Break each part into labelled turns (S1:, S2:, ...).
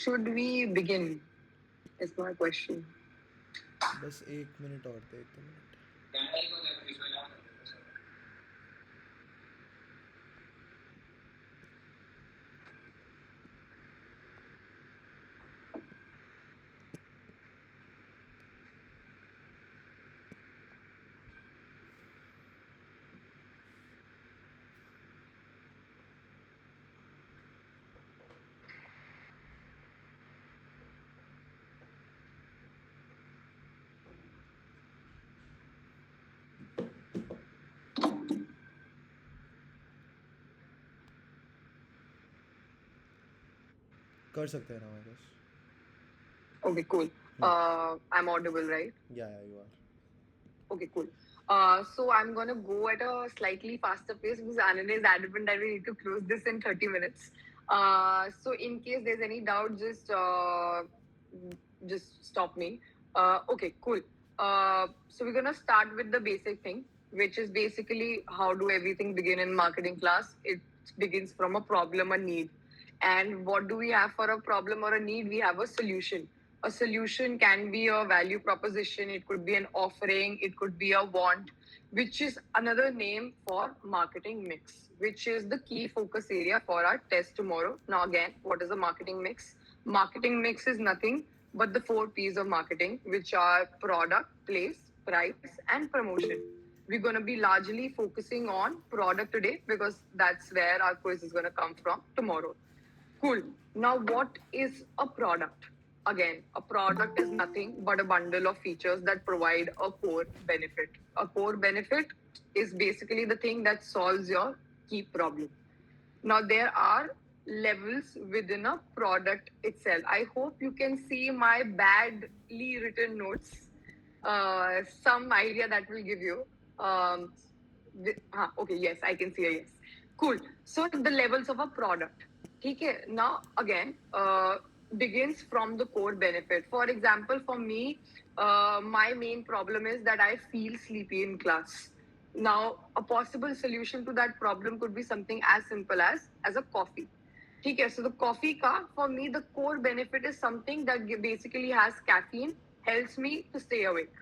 S1: should we begin? Is my question.
S2: बस 1 minute और दे, 1 2 minute. कर सकते हैं ना, I guess.
S1: Okay, cool. I'm audible, right?
S2: या you are.
S1: Okay, cool. So I'm gonna go at a slightly faster pace because Anand is adamant that we need to close this in 30 minutes. So in case there's any doubt, just stop me. Okay, cool. So we're gonna start with the basic thing, which is basically how do everything begin in marketing class? It begins from a problem, a need. And what do we have for a problem or a need? We have a solution. A solution can be a value proposition, it could be an offering, it could be a want, which is another name for marketing mix, which is the key focus area for our test tomorrow. Now, again, what is a marketing mix? Marketing mix is nothing but the 4 P's of marketing, which are product, place, price, and promotion. We're going to be largely focusing on product today because that's where our quiz is going to come from tomorrow. Cool. Now, what is a product? Again, a product is nothing but a bundle of features that provide a core benefit. A core benefit is basically the thing that solves your key problem. Now, there are levels within a product itself. I hope you can see my badly written notes, some idea that will give you. Okay, yes, I can see a yes. Cool. So the levels of a product. Okay. Now again, begins from the core benefit. For example, for me, my main problem is that I feel sleepy in class. Now, a possible solution to that problem could be something as simple as a coffee. Okay, so the coffee ka, for me, the core benefit is something that basically has caffeine, helps me to stay awake.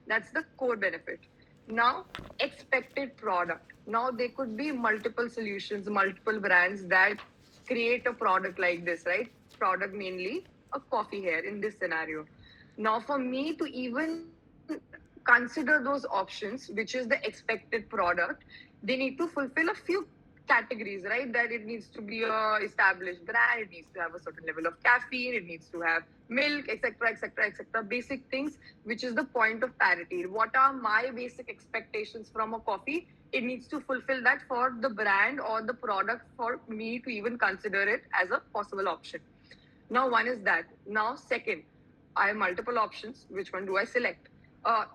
S1: That's the core benefit. Now, expected product. Now, there could be multiple solutions, multiple brands that create a product like this, right? Product mainly a coffee here in this scenario. Now, for me to even consider those options, which is the expected product, they need to fulfill a few categories, right? That it needs to be a established brand, it needs to have a certain level of caffeine, it needs to have milk, etc., etc., etc. Basic things, which is the point of parity. What are my basic expectations from a coffee? It needs to fulfill that for the brand or the product for me to even consider it as a possible option. Now, one is that. Now, second, I have multiple options. Which one do I select?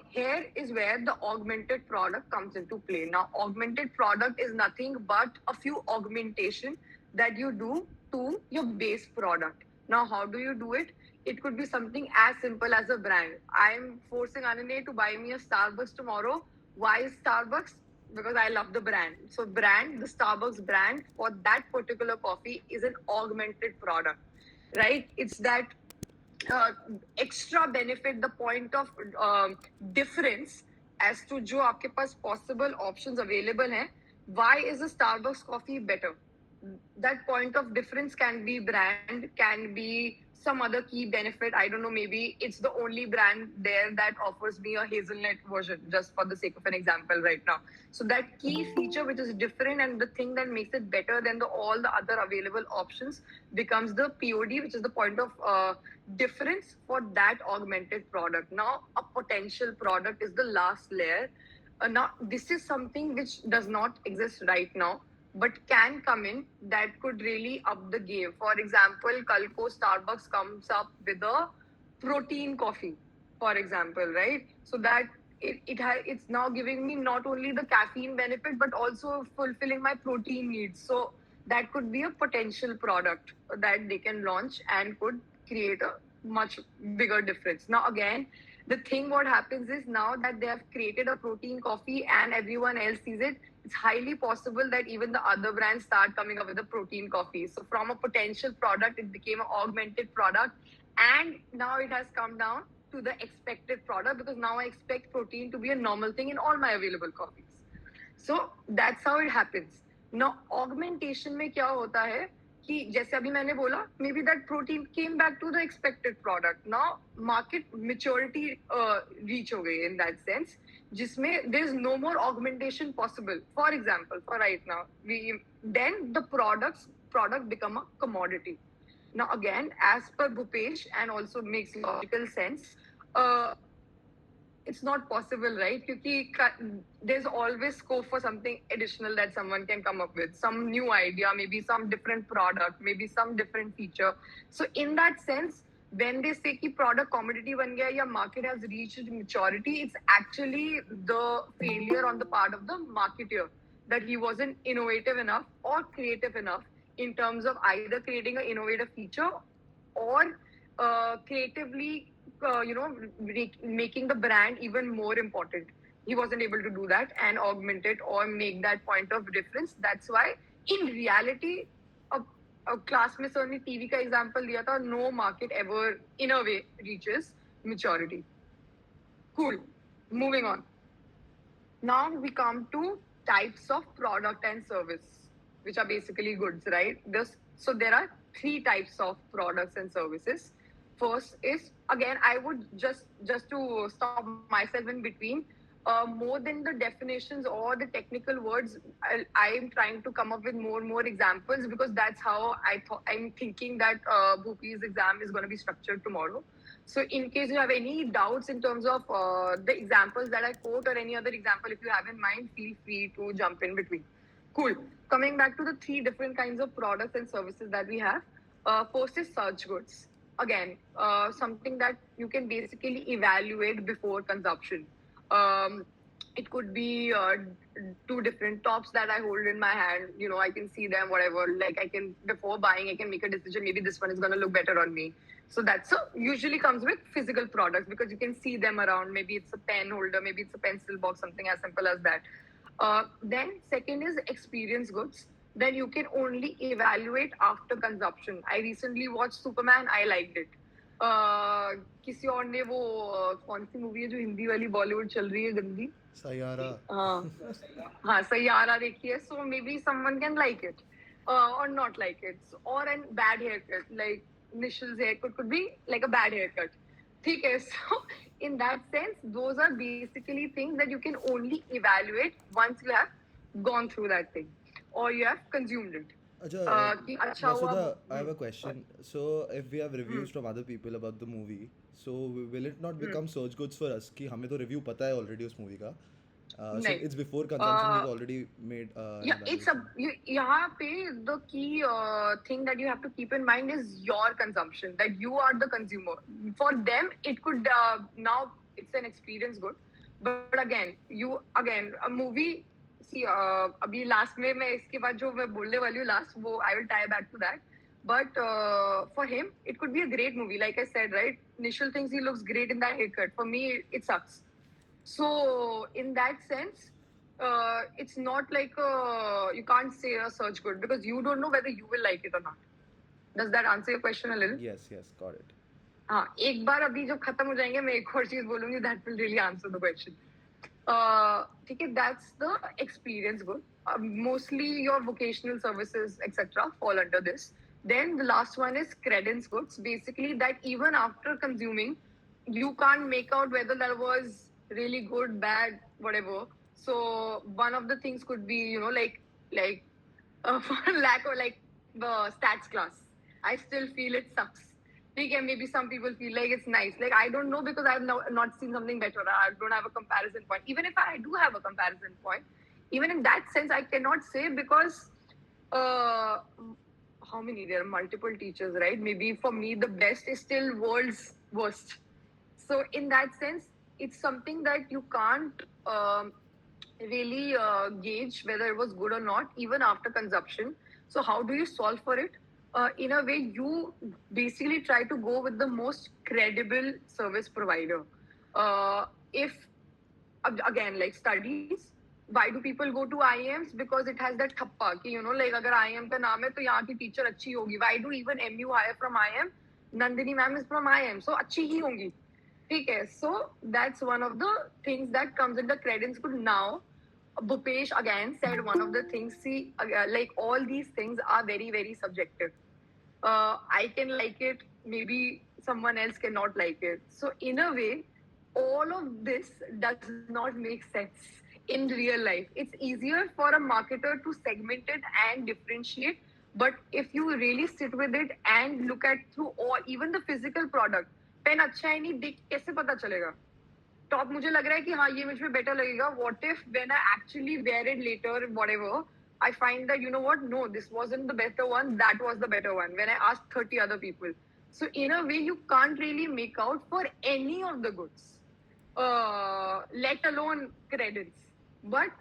S1: Here is where the augmented product comes into play. Now, augmented product is nothing but a few augmentation that you do to your base product. Now, how do you do it? It could be something as simple as a brand. I'm forcing Anane to buy me a Starbucks tomorrow. Why is Starbucks? Because I love the brand. So, brand, the Starbucks brand for that particular coffee is an augmented product, right? It's that uh, extra benefit, the point of difference as to जो आपके पास possible options available हैं. Why is a Starbucks coffee better? That point of difference can be brand, can be some other key benefit. I don't know, maybe it's the only brand there that offers me a hazelnut version, just for the sake of an example right now. So that key feature which is different and the thing that makes it better than all the other available options becomes the POD, which is the point of difference for that augmented product. Now, a potential product is the last layer. Now, this is something which does not exist right now, but can come in that could really up the game. For example, Kalko Starbucks comes up with a protein coffee, for example, right? So that it's now giving me not only the caffeine benefit but also fulfilling my protein needs. So that could be a potential product that they can launch and could create a much bigger difference. Now, again, The thing what happens is now that they have created a protein coffee and everyone else sees it, it's highly possible that even the other brands start coming up with a protein coffee. So from a potential product, it became an augmented product, and now it has come down to the expected product because now I expect protein to be a normal thing in all my available coffees. So that's how it happens. Now augmentation में क्या होता है कि जैसे अभी मैंने बोला maybe that protein came back to the expected product now market maturity reach हो गई इन दैट सेंस जिसमें there is no more augmentation possible for example for right now we then the product become a commodity. Now again, as per Bhupesh, and also makes logical sense, uh, it's not possible, right? Because there's always scope for something additional that someone can come up with, some new idea, maybe some different product, maybe some different feature. So in that sense, when they say कि product commodity बन गया या market has reached maturity, it's actually the failure on the part of the marketer that he wasn't innovative enough or creative enough in terms of either creating an innovative feature or creatively making the brand even more important. He wasn't able to do that and augment it or make that point of difference. That's why in reality a class में sir ने TV का example दिया था, no market ever in a way reaches maturity. Cool. Moving on. Now we come to types of product and service, which are basically goods, right? So there are three types of products and services. First is, again, I would just to stop myself in between. More than the definitions or the technical words, I am trying to come up with more examples because that's how I'm thinking that Bhupi's exam is going to be structured tomorrow. So in case you have any doubts in terms of the examples that I quote or any other example, if you have in mind, feel free to jump in between. Cool. Coming back to the three different kinds of products and services that we have. First is search goods. Again, something that you can basically evaluate before consumption. Um, it could be two different tops that I hold in my hand. You know, I can see them, whatever. Like I can, before buying, I can make a decision. Maybe this one is going to look better on me. So that's usually comes with physical products because you can see them around. Maybe it's a pen holder, maybe it's a pencil box, something as simple as that. Then second is experience goods. Then you can only evaluate after consumption. I recently watched Superman. I liked it. किसी और ने वो कौन सी movie है जो हिंदी वाली बॉलीवुड चल रही है गंदी
S2: सयारा
S1: हाँ सयारा देखी है so maybe someone can like it or not like it or a bad haircut like Nishal's haircut could be like a bad haircut ठीक है so in that sense those are basically things that you can only evaluate once you have gone through that thing or you have consumed it कि अच्छा हुआ
S2: Masuda, I have a question. So, if we have reviews from other people about the movie, so will it not become search goods for us? कि हमें तो review पता है already उस movie का. So
S1: नहीं
S2: it's before consumption. We've already made.
S1: yeah it's a यहाँ पे the key thing that you have to keep in mind is your consumption that you are the consumer for them it could now it's an experience good but again a movie see अभी last में मैं इसके बाद जो मैं बोलने वाली हूँ last वो I will tie back to that but for him it could be a great movie like I said right Nishal thinks he looks great in that haircut for me it sucks. So in that sense, it's not like you can't say a search good because you don't know whether you will like it or not. Does that answer your question a little?
S2: Yes, got it.
S1: हाँ एक बार अभी जब खत्म हो जाएंगे मैं एक और चीज बोलूंगी that will really answer the question. ठीक है that's the experience good. Mostly your vocational services etc. fall under this. Then the last one is credence goods. Basically that even after consuming, you can't make out whether that was really good, bad, whatever. So one of the things could be, you know, like for lack of like the stats class. I still feel it sucks. Okay, maybe some people feel like it's nice. Like I don't know because I've not seen something better. I don't have a comparison point. Even if I do have a comparison point, even in that sense, I cannot say because how many there are multiple teachers, right? Maybe for me the best is still world's worst. So in that sense, it's something that you can't really gauge whether it was good or not, even after consumption. So how do you solve for it? In a way, you basically try to go with the most credible service provider. If again, like studies, why do people go to IIMs? Because it has that thappa ki, like agar IIM ka naam hai to yahan ki teacher अच्छी होगी. Why do even MU hire from IIM? Nandini ma'am is from IIM, so अच्छी ही होंगी. ठीक है, so that's one of the things that comes in the credence. Good, now Bhupesh again said one of the things. See, like all these things are very, very subjective. I can like it, maybe someone else cannot like it. So, in a way, all of this does not make sense in real life. It's easier for a marketer to segment it and differentiate. But if you really sit with it and look at through all, even the physical product, pen अच्छा है नहीं देख कैसे पता चलेगा? Top मुझे लग रहा है कि हाँ ये मुझ में बेटर लगेगा. What if when I actually wear it later, whatever, I find that, you know what, no, this wasn't the better one, that was the better one when I asked 30 other people. So in a way, you can't really make out for any of the goods, let alone credits. But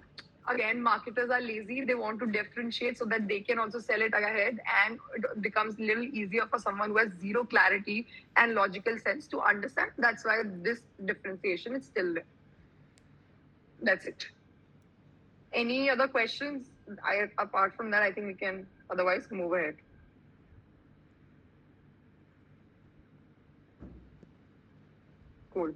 S1: again, marketers are lazy. They want to differentiate so that they can also sell it ahead, and it becomes a little easier for someone who has zero clarity and logical sense to understand. That's why this differentiation is still there. That's it. Any other questions? Apart from that, I think we can otherwise move ahead. Cool.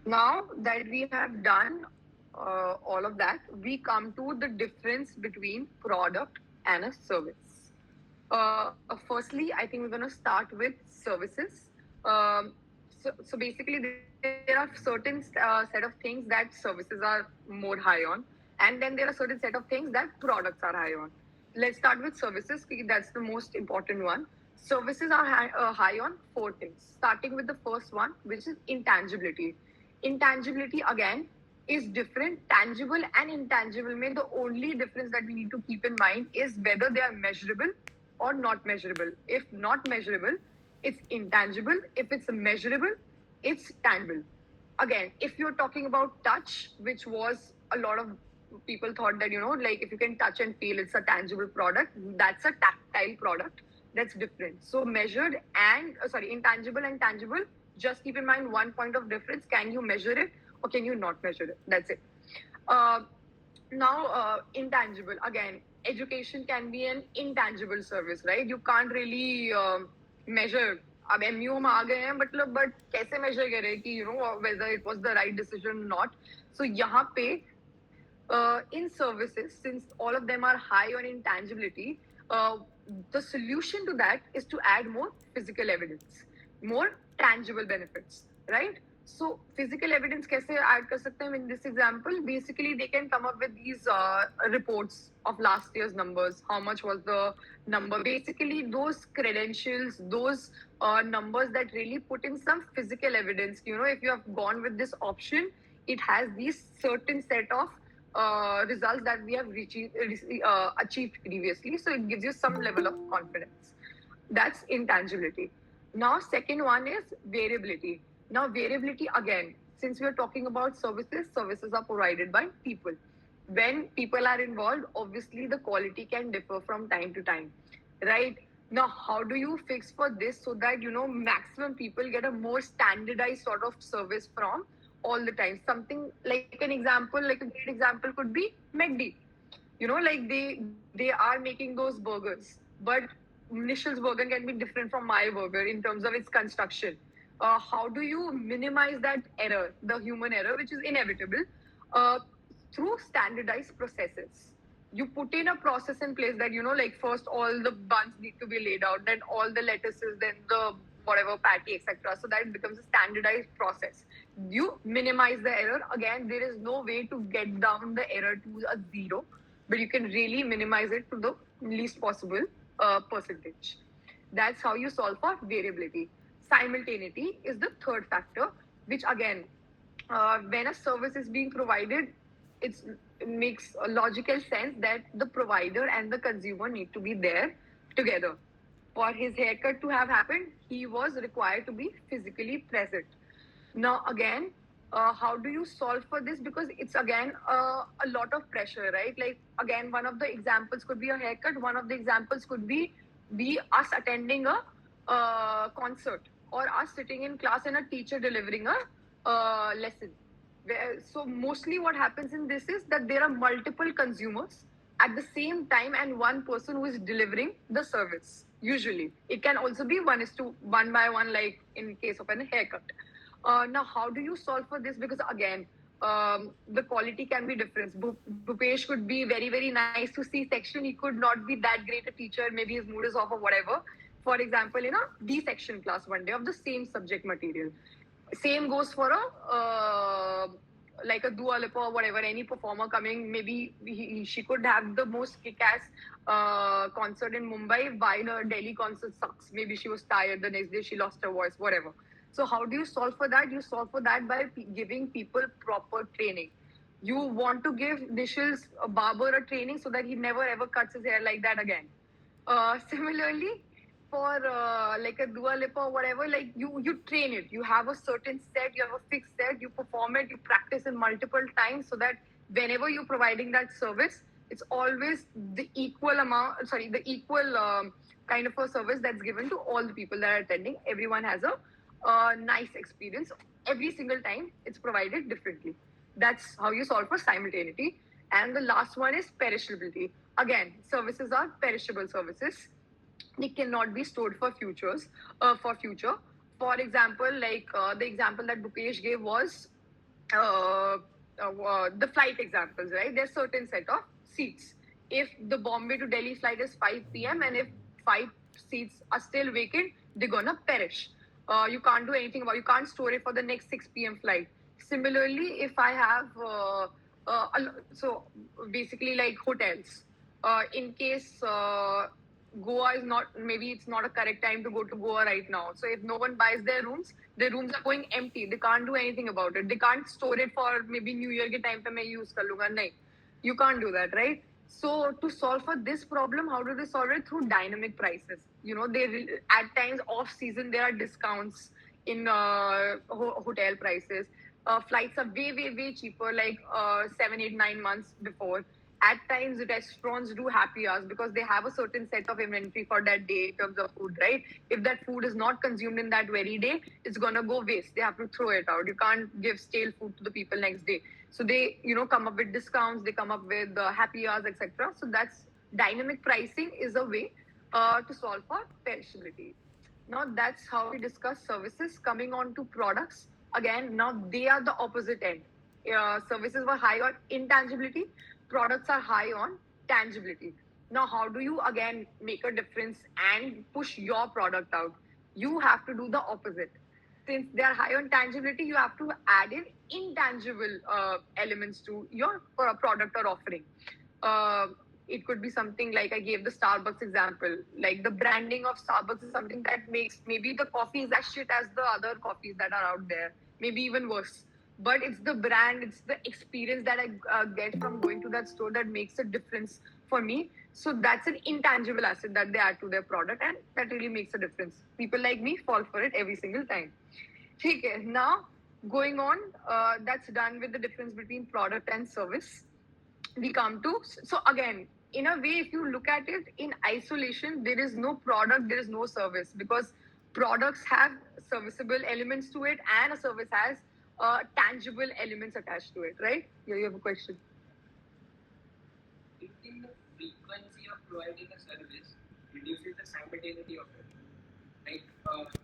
S1: Now that we have done all of that, we come to the difference between product and a service. Firstly, I think we're going to start with services. So basically, there are certain set of things that services are more high on, and then there are certain set of things that products are high on. Let's start with services because that's the most important one. Services are high on four things, starting with the first one, which is intangibility. Intangibility, again, is different. Tangible and intangible may the only difference that we need to keep in mind is whether they are measurable or not measurable. If not measurable, it's intangible. If it's measurable, it's tangible. Again, if you're talking about touch, which was a lot of people thought that, like if you can touch and feel, it's a tangible product. That's a tactile product. That's different. So measured and, intangible and tangible, just keep in mind one point of difference. Can you measure it or can you not measure it? That's it. Now, intangible, again, education can be an intangible service, right? You can't really measure. अब MU हम आ गए हैं मतलब but कैसे measure करें कि whether it was the right decision or not. So यहाँ पे in services, since all of them are high on intangibility, the solution to that is to add more physical evidence, more tangible benefits, right? So physical evidence कैसे add कर सकते हैं in this example? Basically, they can come up with these reports of last year's numbers. How much was the number? Basically, those credentials, those numbers that really put in some physical evidence. If you have gone with this option, it has these certain set of results that we have achieved previously. So it gives you some level of confidence. That's intangibility. Now, second one is variability. Now, variability, again, since we are talking about services, services are provided by people. When people are involved, obviously the quality can differ from time to time, right? Now, how do you fix for this so that, maximum people get a more standardized sort of service from all the time? Something like an example, like a great example could be McD. Like they are making those burgers, but Nishal's burger can be different from my burger in terms of its construction. How do you minimize that error, the human error, which is inevitable, uh, through standardized processes? You put in a process in place that, like first all the buns need to be laid out, then all the lettuces, then the whatever patty, etc. So that it becomes a standardized process. You minimize the error. Again, there is no way to get down the error to a zero, but you can really minimize it to the least possible percentage. That's how you solve for variability. Simultaneity is the third factor, which again, when a service is being provided, it makes a logical sense that the provider and the consumer need to be there together. For his haircut to have happened, he was required to be physically present. Now, again, how do you solve for this? Because it's again a lot of pressure, right? Like, again, one of the examples could be a haircut, one of the examples could be us attending a concert or us sitting in class and a teacher delivering a lesson. So mostly what happens in this is that there are multiple consumers at the same time and one person who is delivering the service. Usually, it can also be one is to one by one, like in case of a haircut. Now, how do you solve for this? Because again, the quality can be different. Bhupesh could be very, very nice to see section. He could not be that great a teacher. Maybe his mood is off or whatever. For example, in a D section class one day of the same subject material. Same goes for a like a Dua Lipa or whatever, any performer coming. Maybe she could have the most kick-ass concert in Mumbai while her Delhi concert sucks. Maybe she was tired the next day, she lost her voice, whatever. So how do you solve for that? You solve for that by giving people proper training. You want to give Nishal's barber a training so that he never ever cuts his hair like that again. Similarly, for like a Dua Lipa or whatever, like you train it. You have a certain set, you have a fixed set, you perform it, you practice it multiple times so that whenever you're providing that service, it's always the equal amount, sorry, the equal kind of a service that's given to all the people that are attending. Everyone has a nice experience. Every single time it's provided differently. That's how you solve for simultaneity. And the last one is perishability. Again, services are perishable services. They cannot be stored for futures. For future, for example, like the example that Bhupesh gave was the flight examples, right? There's certain set of seats. If the Bombay to Delhi flight is 5 p.m. and if 5 seats are still vacant, they're gonna perish. You can't do anything about. You can't store it for the next 6 p.m. flight. Similarly, if I have so basically like hotels, in case Goa is not, maybe it's not a correct time to go to Goa right now. So if no one buys their rooms are going empty. They can't do anything about it. They can't store it for maybe New Year ke time pe main use kar lunga. Nahin. You can't do that, right? So to solve for this problem, how do they solve it? Through dynamic prices. You know, they at times off season there are discounts in hotel prices. Flights are way, way, way cheaper, like 7, 8, 9 months before. At times, restaurants do happy hours because they have a certain set of inventory for that day in terms of food, right? If that food is not consumed in that very day, it's gonna go waste. They have to throw it out. You can't give stale food to the people next day. So they, come up with discounts. They come up with happy hours, etc. So that's dynamic pricing is a way to solve for perishability. Now that's how we discuss services. Coming on to products, again, now they are the opposite end. Services were high on intangibility, products are high on tangibility. Now, how do you again make a difference and push your product out? You have to do the opposite. Since they are high on tangibility, you have to add in intangible elements to your product or offering. Uh, it could be something like I gave the Starbucks example. Like the branding of Starbucks is something that makes maybe the coffee is as shit as the other coffees that are out there, maybe even worse. But it's the brand, it's the experience that I get from going to that store that makes a difference for me. So that's an intangible asset that they add to their product, and that really makes a difference. People like me fall for it every single time. Okay, now going on, that's done with the difference between product and service. We come to, so again, in a way, if you look at it in isolation, there is no product, there is no service, because products have serviceable elements to it and a service has tangible elements attached to it, right? Yeah, you have a question.
S3: If the frequency of providing a service reduces the simultaneity of it, like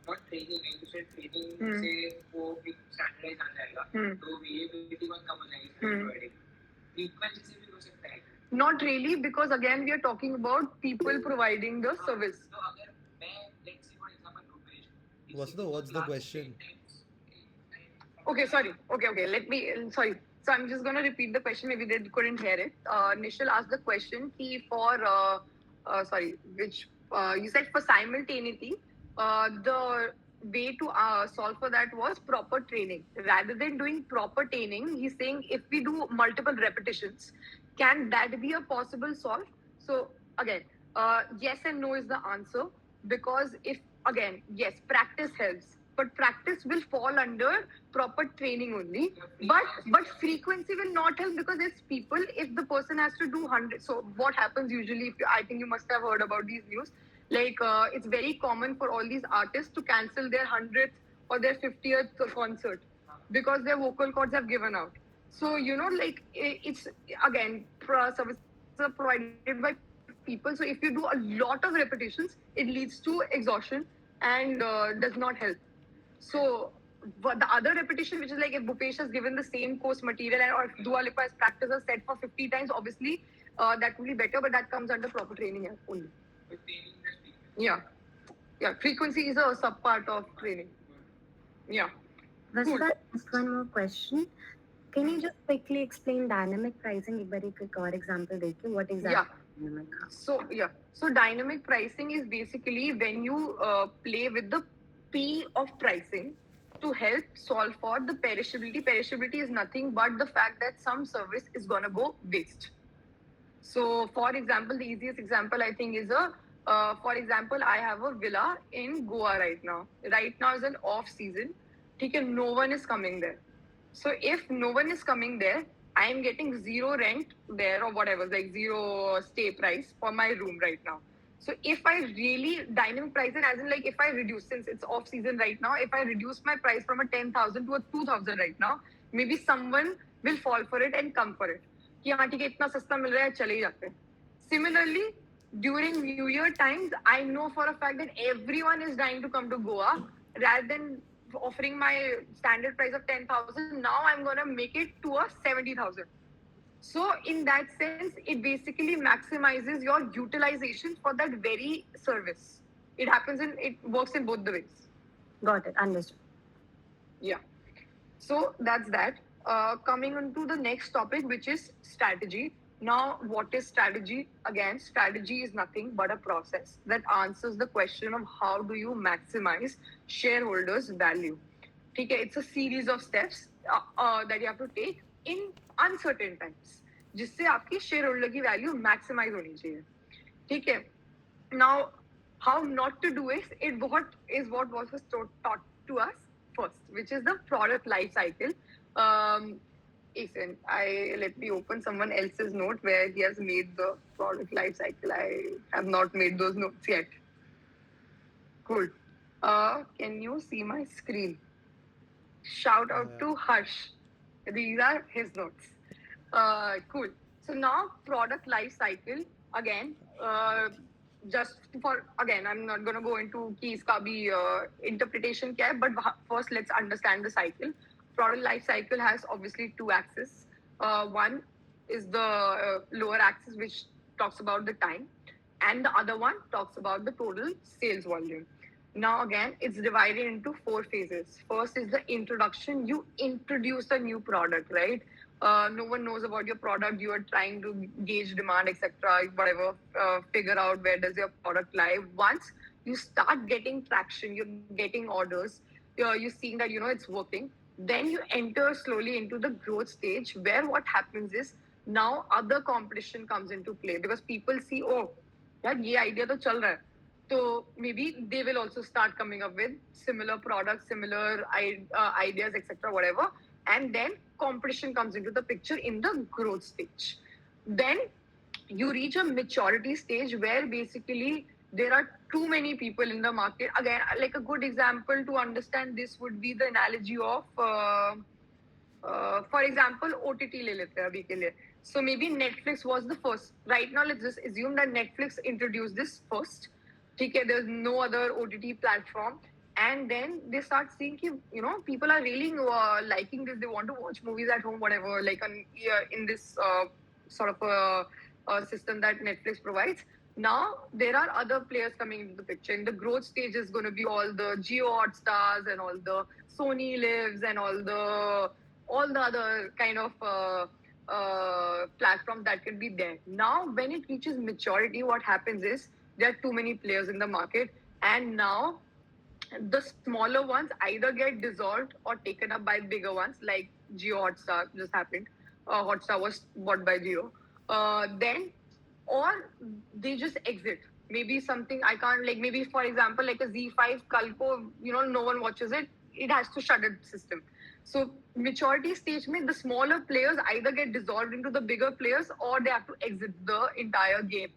S3: not training, like you said, training say वो एक standardize आ जाएगा, तो variability बहुत कम हो जाएगी providing. Frequency से भी हो सकता है.
S1: Not really, because again we are talking about people providing the service.
S3: So अगर मैं, let's say for example, Rupesh.
S2: What's the question?
S1: Okay, sorry. Okay. Let me. Sorry. So I'm just gonna repeat the question. Maybe they couldn't hear it. Nishal asked the question. For sorry, which you said for simultaneity. The way to solve for that was proper training. Rather than doing proper training, he's saying if we do multiple repetitions, can that be a possible solve? So again, yes and no is the answer, because if again, yes, practice helps, but practice will fall under proper training only. But frequency will not help, because it's people. If the person has to do 100, so what happens usually? I think you must have heard about these news. Like it's very common for all these artists to cancel their 100th or their 50th concert. because their vocal cords have given out. So, like it's again, services are provided by people. So if you do a lot of repetitions, it leads to exhaustion and does not help. So but the other repetition, which is like if Bhupesh has given the same course material and or if Dua Lipa has practiced a set for 50 times, obviously that would be better, but that comes under proper training only.
S3: But training the speaker.
S1: Yeah. Yeah. Frequency is a sub part of training. Yeah. Cool.
S4: Vasudha, just one more question. Can you just quickly explain dynamic pricing? एक बार एक और example देके what exactly?
S1: Yeah.
S4: Dynamic?
S1: So dynamic pricing is basically when you play with the P of pricing to help solve for the perishability. Perishability is nothing but the fact that some service is gonna go waste. So, for example, the easiest example I think is for example, I have a villa in Goa right now. Right now is an off season. Okay, no one is coming there. So if no one is coming there, I am getting zero rent there or whatever, like zero stay price for my room right now. So if I really dynamic price it, as in like if I reduce, since it's off season right now, if I reduce my price from a 10,000 to a 2,000 right now, maybe someone will fall for it and come for it. कि हाँ ठीक है इतना सस्ता मिल रहा है चले ही जाते हैं. Similarly, during New Year times, I know for a fact that everyone is dying to come to Goa. Rather than offering my standard price of 10,000, now I'm gonna make it to a 70,000. So in that sense, it basically maximizes your utilization for that very service. It works in both the ways.
S4: Got it. Understood.
S1: Yeah. So that's that. Coming on to the next topic, which is strategy. Now, what is strategy? Again, strategy is nothing but a process that answers the question of how do you maximize shareholders' value. Okay, it's a series of steps that you have to take in uncertain times, जिससे आपकी shareholder की value maximize होनी चाहिए. ठीक है. Now, how not to do it what was taught to us first, which is the product life cycle. Let me open someone else's note where he has made the product life cycle. I have not made those notes yet. Cool. Can you see my screen? Shout out to Harsh. These are his notes. Cool. So now product life cycle again. I'm not going to go into keys ka bhi interpretation kya hai, but first let's understand the cycle. Product life cycle has obviously two axes. One is the lower axis, which talks about the time, and the other one talks about the total sales volume. Now again, it's divided into 4 phases. First is the introduction. You introduce a new product, right? No one knows about your product. You are trying to gauge demand, etc. Whatever, figure out where does your product lie. Once you start getting traction, you're getting orders, you're seeing that it's working. Then you enter slowly into the growth stage, where what happens is now other competition comes into play because people see, oh, yaar, ye idea to chal raha hai. So maybe they will also start coming up with similar products, similar ideas, etc. Whatever. And then competition comes into the picture in the growth stage. Then you reach a maturity stage where basically there are too many people in the market. Again, like a good example to understand this would be the analogy of, for example, OTT le lete hain abhi ke liye. So maybe Netflix was the first. Right now, let's just assume that Netflix introduced this first. Okay, there's no other OTT platform. And then they start seeing, people are really liking this. They want to watch movies at home, whatever, like in this sort of a system that Netflix provides. Now, there are other players coming into the picture. In the growth stage is going to be all the Jio Hotstars and all the Sony Lives and all the other kind of platforms that can be there. Now, when it reaches maturity, what happens is there are too many players in the market. And now, the smaller ones either get dissolved or taken up by bigger ones, like Jio Hotstar just happened. Hotstar was bought by Jio. Then, or they just exit. Maybe something I can't, like maybe for example, like a Z5 Kalko, no one watches it. It has to shut its system. So maturity stage, the smaller players either get dissolved into the bigger players or they have to exit the entire game.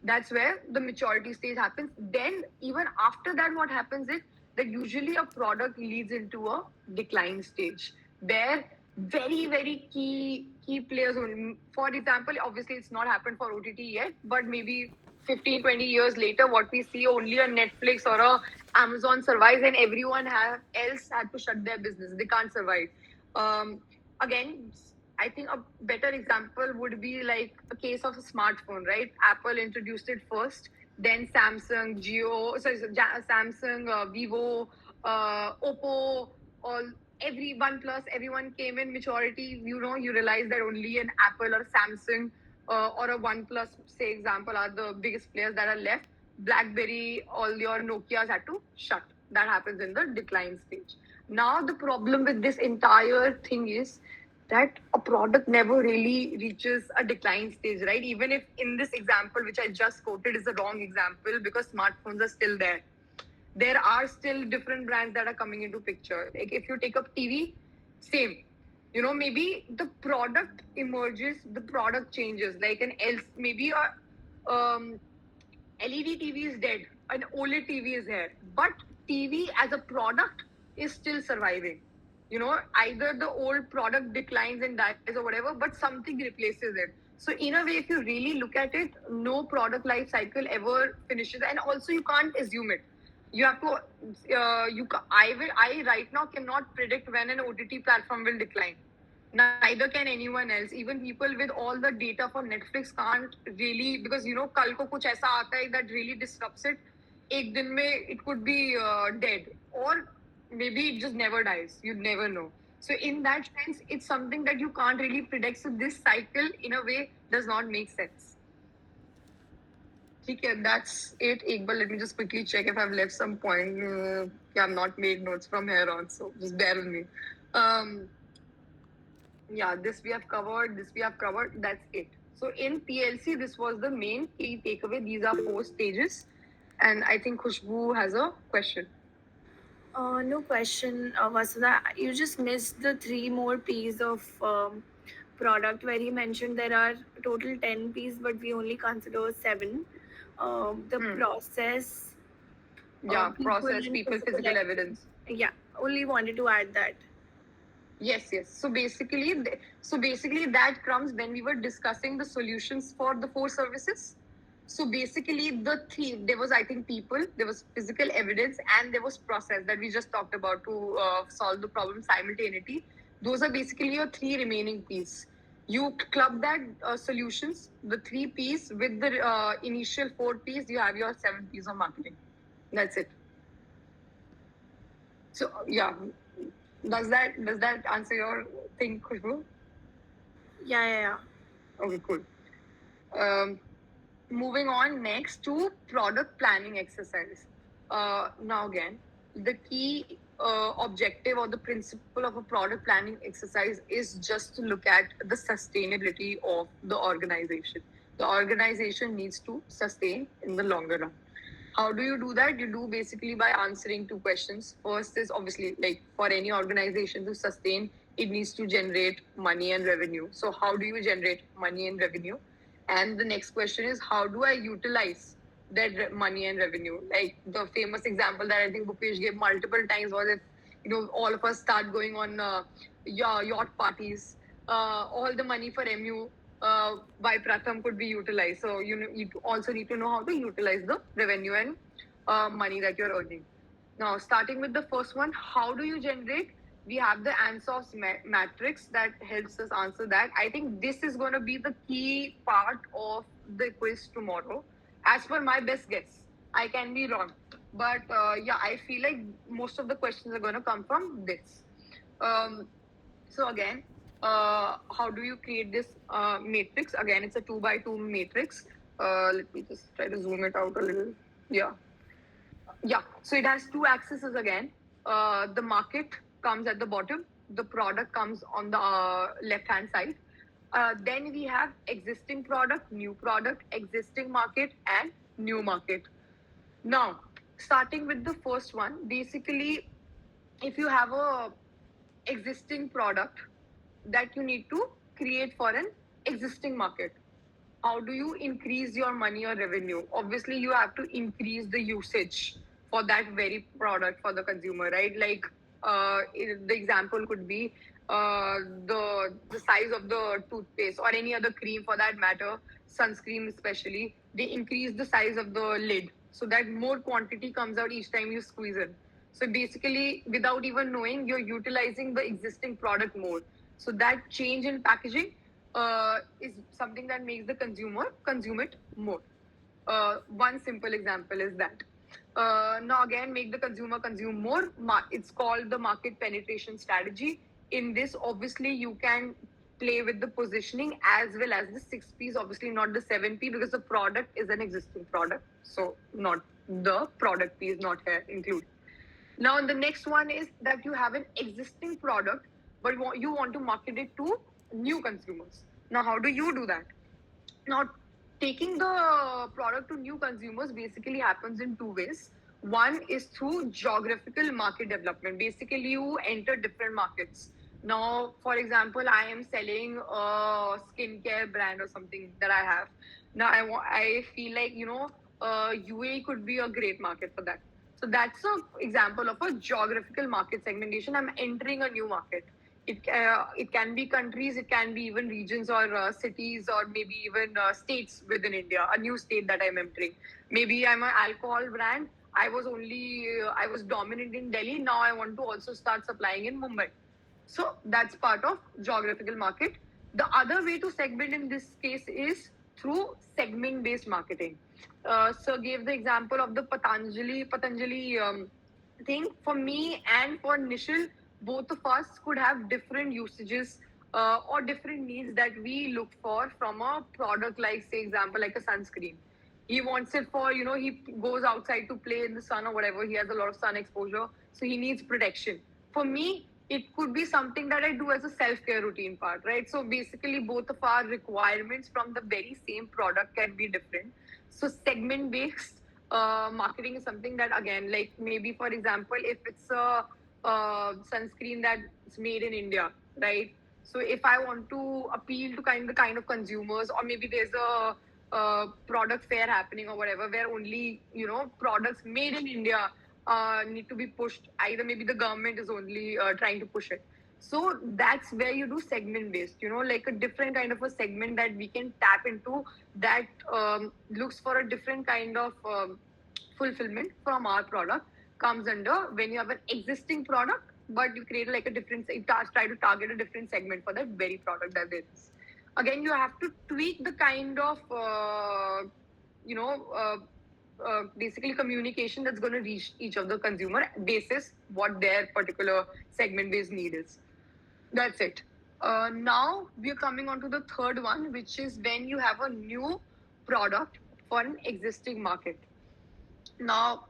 S1: That's where the maturity stage happens. Then even after that, what happens is that usually a product leads into a decline stage. where very key players only. For example, obviously it's not happened for OTT yet, but maybe 15-20 years later, what we see, only a Netflix or a Amazon survives, and everyone else had to shut their business. They can't survive. Again, I think a better example would be like a case of a smartphone, right? Apple introduced it first, then Samsung, Samsung, Vivo, Oppo, all every OnePlus, everyone came in maturity. You realize that only an Apple or Samsung or a OnePlus, say example, are the biggest players that are left. BlackBerry, all your Nokias had to shut. That happens in the decline stage. Now the problem with this entire thing is that a product never really reaches a decline stage, right? Even if in this example, which I just quoted, is a wrong example because smartphones are still there. There are still different brands that are coming into picture. Like if you take up TV, same. Maybe the product emerges, the product changes. Like maybe a LED TV is dead, an OLED TV is here, but TV as a product is still surviving. Either the old product declines and dies or whatever, but something replaces it. So in a way, if you really look at it, no product life cycle ever finishes, and also you can't assume it. You have to. I right now cannot predict when an OTT platform will decline. Neither can anyone else. Even people with all the data for Netflix can't really, because कल को कुछ ऐसा आता है that really disrupts it. एक दिन में it could be dead, or maybe it just never dies. You never know. So in that sense, it's something that you can't really predict. So this cycle, in a way, does not make sense. Okay, that's it. Iqbal, let me just quickly check if I've left some point. I've not made notes from here on, so just bear with me. Yeah, this we have covered. That's it. So in PLC, this was the main key takeaway. These are 4 stages, and I think Khushbu has a question.
S5: No question, Vasudha. You just missed the 3 more P's of product where he mentioned there are total 10 P's, but we only consider 7. The process.
S1: Yeah, process, people, physical evidence.
S5: Yeah, only wanted to add that.
S1: Yes. So basically that comes when we were discussing the solutions for the 4 services. So basically there was, I think, people, there was physical evidence, and there was process that we just talked about to solve the problem simultaneously. Those are basically your 3 remaining P's. You club that solutions, the 3 P's with the initial 4 P's, you have your 7 P's of marketing. That's it. So yeah. Does that answer your thing, Khushbu?
S5: Yeah.
S1: Okay, cool. Moving on next to product planning exercise. Now again, the key objective or the principle of a product planning exercise is just to look at the sustainability of the organization. The organization needs to sustain in the longer run. How do you do that? You do basically by answering 2 questions. First is obviously, like for any organization to sustain, it needs to generate money and revenue. So how do you generate money and revenue? And the next question is, how do I utilize that money and revenue? Like the famous example that I think Bhupesh gave multiple times was if all of us start going on yacht parties, all the money for MU by Pratham could be utilized. So you also need to know how to utilize the revenue and money that you're earning. Now, starting with the first one, how do you generate? We have the Ansof's matrix that helps us answer that. I think this is going to be the key part of the quiz tomorrow. As per my best guess, I can be wrong. But I feel like most of the questions are going to come from this. So again, how do you create this matrix? Again, it's a 2x2 matrix. Let me just try to zoom it out a little. Yeah. So it has 2 axes again. The market comes at the bottom. The product comes on the left-hand side. Then we have existing product, new product, existing market, and new market. Now, starting with the first one, basically, if you have a existing product that you need to create for an existing market, how do you increase your money or revenue? Obviously, you have to increase the usage for that very product for the consumer, right? Like the example could be the size of the toothpaste or any other cream for that matter, sunscreen especially, they increase the size of the lid so that more quantity comes out each time you squeeze it. So basically, without even knowing, you're utilizing the existing product more. So that change in packaging is something that makes the consumer consume it more. One simple example is that. Now again, make the consumer consume more. It's called the market penetration strategy. In this, obviously, you can play with the positioning as well as the 6Ps, obviously not the 7P because the product is an existing product. So not the product P is not here included. Now, the next one is that you have an existing product, but you want to market it to new consumers. Now, how do you do that? Now, taking the product to new consumers basically happens in two ways. One is through geographical market development. Basically, you enter different markets. Now, for example, I am selling a skincare brand or something that I have. Now, I feel like, UAE could be a great market for that. So that's an example of a geographical market segmentation. I'm entering a new market. It can be countries, it can be even regions or cities or maybe even states within India, a new state that I'm entering. Maybe I'm an alcohol brand. I was dominant in Delhi. Now I want to also start supplying in Mumbai. So that's part of geographical market. The other way to segment in this case is through segment-based marketing. So gave the example of the Patanjali thing. For me and for Nishil, both of us could have different usages or different needs that we look for from a product, like say example like a sunscreen. He wants it for, he goes outside to play in the sun or whatever. He has a lot of sun exposure, so he needs protection. For me, it could be something that I do as a self-care routine part, right? So basically, both of our requirements from the very same product can be different. So segment-based marketing is something that, again, like maybe for example, if it's a sunscreen that's made in India, right? So if I want to appeal to the kind of consumers, or maybe there's a product fair happening or whatever, where only products made in India need to be pushed. Either maybe the government is only trying to push it. So that's where you do segment based, like a different kind of a segment that we can tap into that looks for a different kind of fulfillment from our product comes under when you have an existing product, but you create like a different, try to target a different segment for that very product that there is. Again, you have to tweak the kind of, basically communication that's going to reach each of the consumer basis what their particular segment based need is. That's it. Now we are coming on to the third one, which is when you have a new product for an existing market. Now,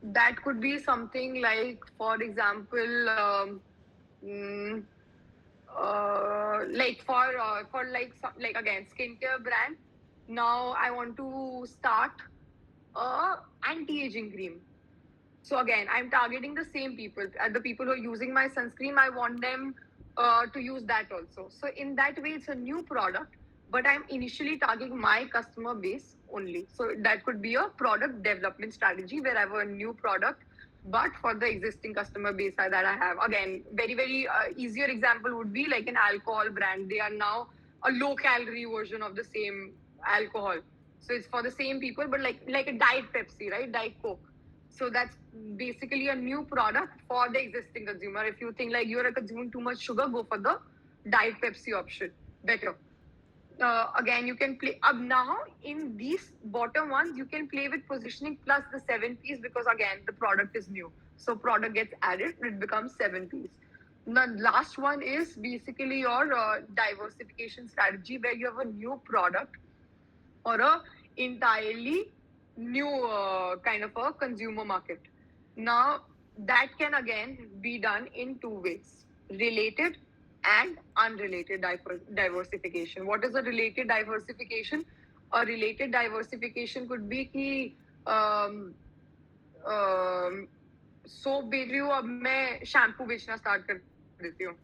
S1: that could be something like, for example, like for like again skincare brand. Now I want to start a anti-aging cream. So again, I'm targeting the same people. The people who are using my sunscreen, I want them to use that also. So in that way, it's a new product, but I'm initially targeting my customer base only. So that could be a product development strategy where I have a new product, but for the existing customer base that I have. Again, very, very easier example would be like an alcohol brand. They are now a low-calorie version of the same alcohol. So it's for the same people, but like a Diet Pepsi, right? Diet Coke. So that's basically a new product for the existing consumer. If you think like you're consuming too much sugar, go for the Diet Pepsi option. Better. Again, you can play up now in these bottom ones. You can play with positioning plus the 7Ps because again the product is new. So product gets added, it becomes 7Ps. The last one is basically your diversification strategy where you have a new product or a entirely new kind of a consumer market. Now that can again be done in two ways: related and unrelated diversification. What is a related diversification? A related diversification could be कि soap बेच रही हूँ, अब मैं shampoo बेचना start कर देती हूँ,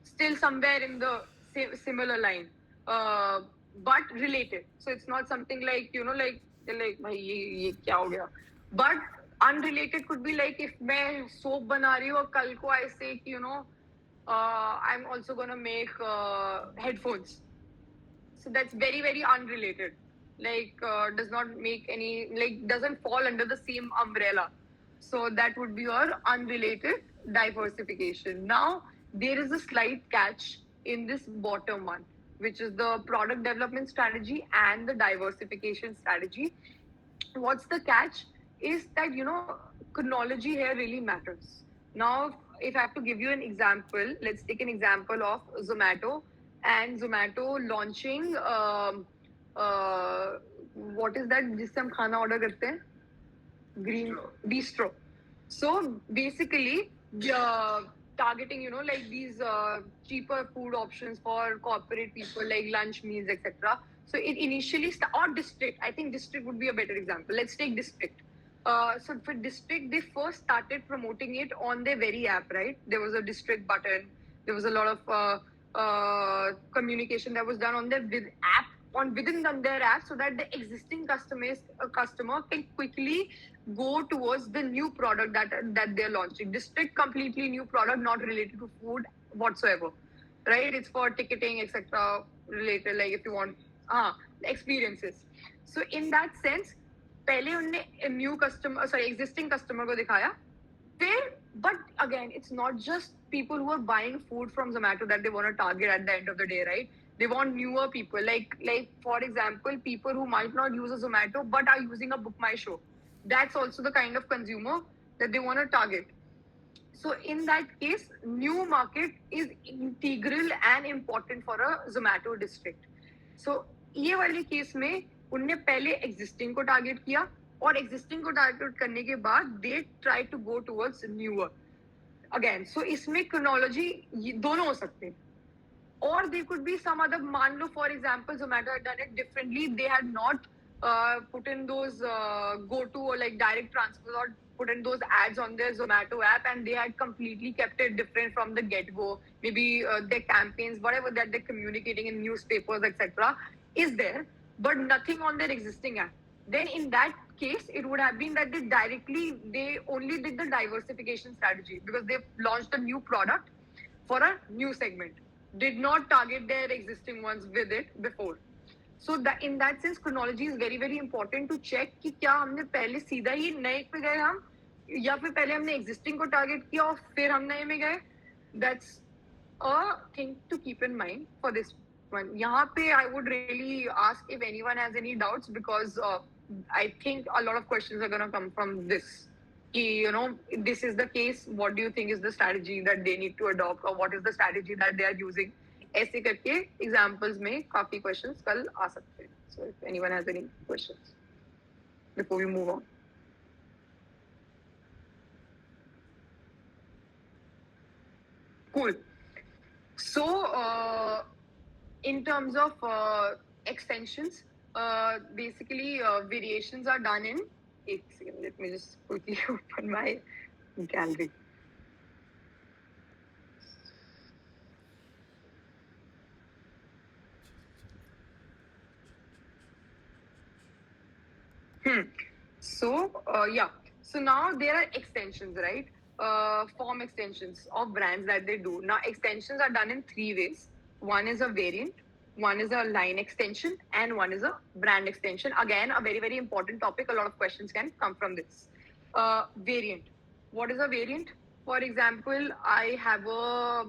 S1: still somewhere in the similar line, but related. So it's not something like like भाई ये क्या हो गया. But unrelated could be like if मैं सोप बना रही हूँ और कल को I say कि I'm also gonna make headphones. So that's very, very unrelated. Like, does not make any, like, doesn't fall under the same umbrella. So that would be your unrelated diversification. Now, there is a slight catch in this bottom one, which is the product development strategy and the diversification strategy. What's the catch is that, chronology here really matters. Now, if I have to give you an example, let's take an example of Zomato and Zomato launching what is that जिससे हम खाना order करते हैं green bistro. So basically, targeting, like these cheaper food options for corporate people, like lunch meals, etc. So it initially or district. I think district would be a better example. Let's take district. So for district, they first started promoting it on their very app, right? There was a district button. There was a lot of communication that was done on their app within their app, so that the existing customer can quickly go towards the new product that they're launching. District, completely new product, not related to food whatsoever, right? It's for ticketing, etc. related, like if you want experiences. So in that sense, पहले उनने existing customer को दिखाया. But again, it's not just people who are buying food from Zomato that they want to target at the end of the day, right? They want newer people, like for example, people who might not use a Zomato but are using a Book My Show. That's also the kind of consumer that they want to target. So in that case, new market is integral and important for a Zomato district. So ये वाले case में उनने पहले existing को target किया और existing को target करने के बाद they try to go towards newer. Again, so इसमें chronology दोनों हो सकते हैं. Or there could be some other, मान लो for example, Zomato had done it differently. They had not put in those go-to or like direct transfers or put in those ads on their Zomato app, and they had completely kept it different from the get-go. Maybe their campaigns, whatever that they're communicating in newspapers, etc., is there, but nothing on their existing app. Then in that case, it would have been that they only did the diversification strategy because they launched a new product for a new segment. Did not target their existing ones with it before. So that in that sense, chronology is very, very important to check कि क्या हमने पहले सीधा ही नए पे गए हम या फिर पहले हमने existing को target किया और फिर हम नए में गए. That's a thing to keep in mind for this one. यहाँ पे I would really ask if anyone has any doubts, because I think a lot of questions are going to come from this. If this is the case, what do you think is the strategy that they need to adopt, or what is the strategy that they are using? ऐसे करके examples में काफी questions कल आ सकते हैं. So if anyone has any questions before we move on. Cool. So in terms of extensions, basically variations are done in. Let me just quickly open my gallery. So so now there are extensions, right? Form extensions of brands that they do. Now extensions are done in three ways. One is a variant, one is a line extension, and one is a brand extension. Again, a very, very important topic. A lot of questions can come from this. Variant. What is a variant? For example, I have a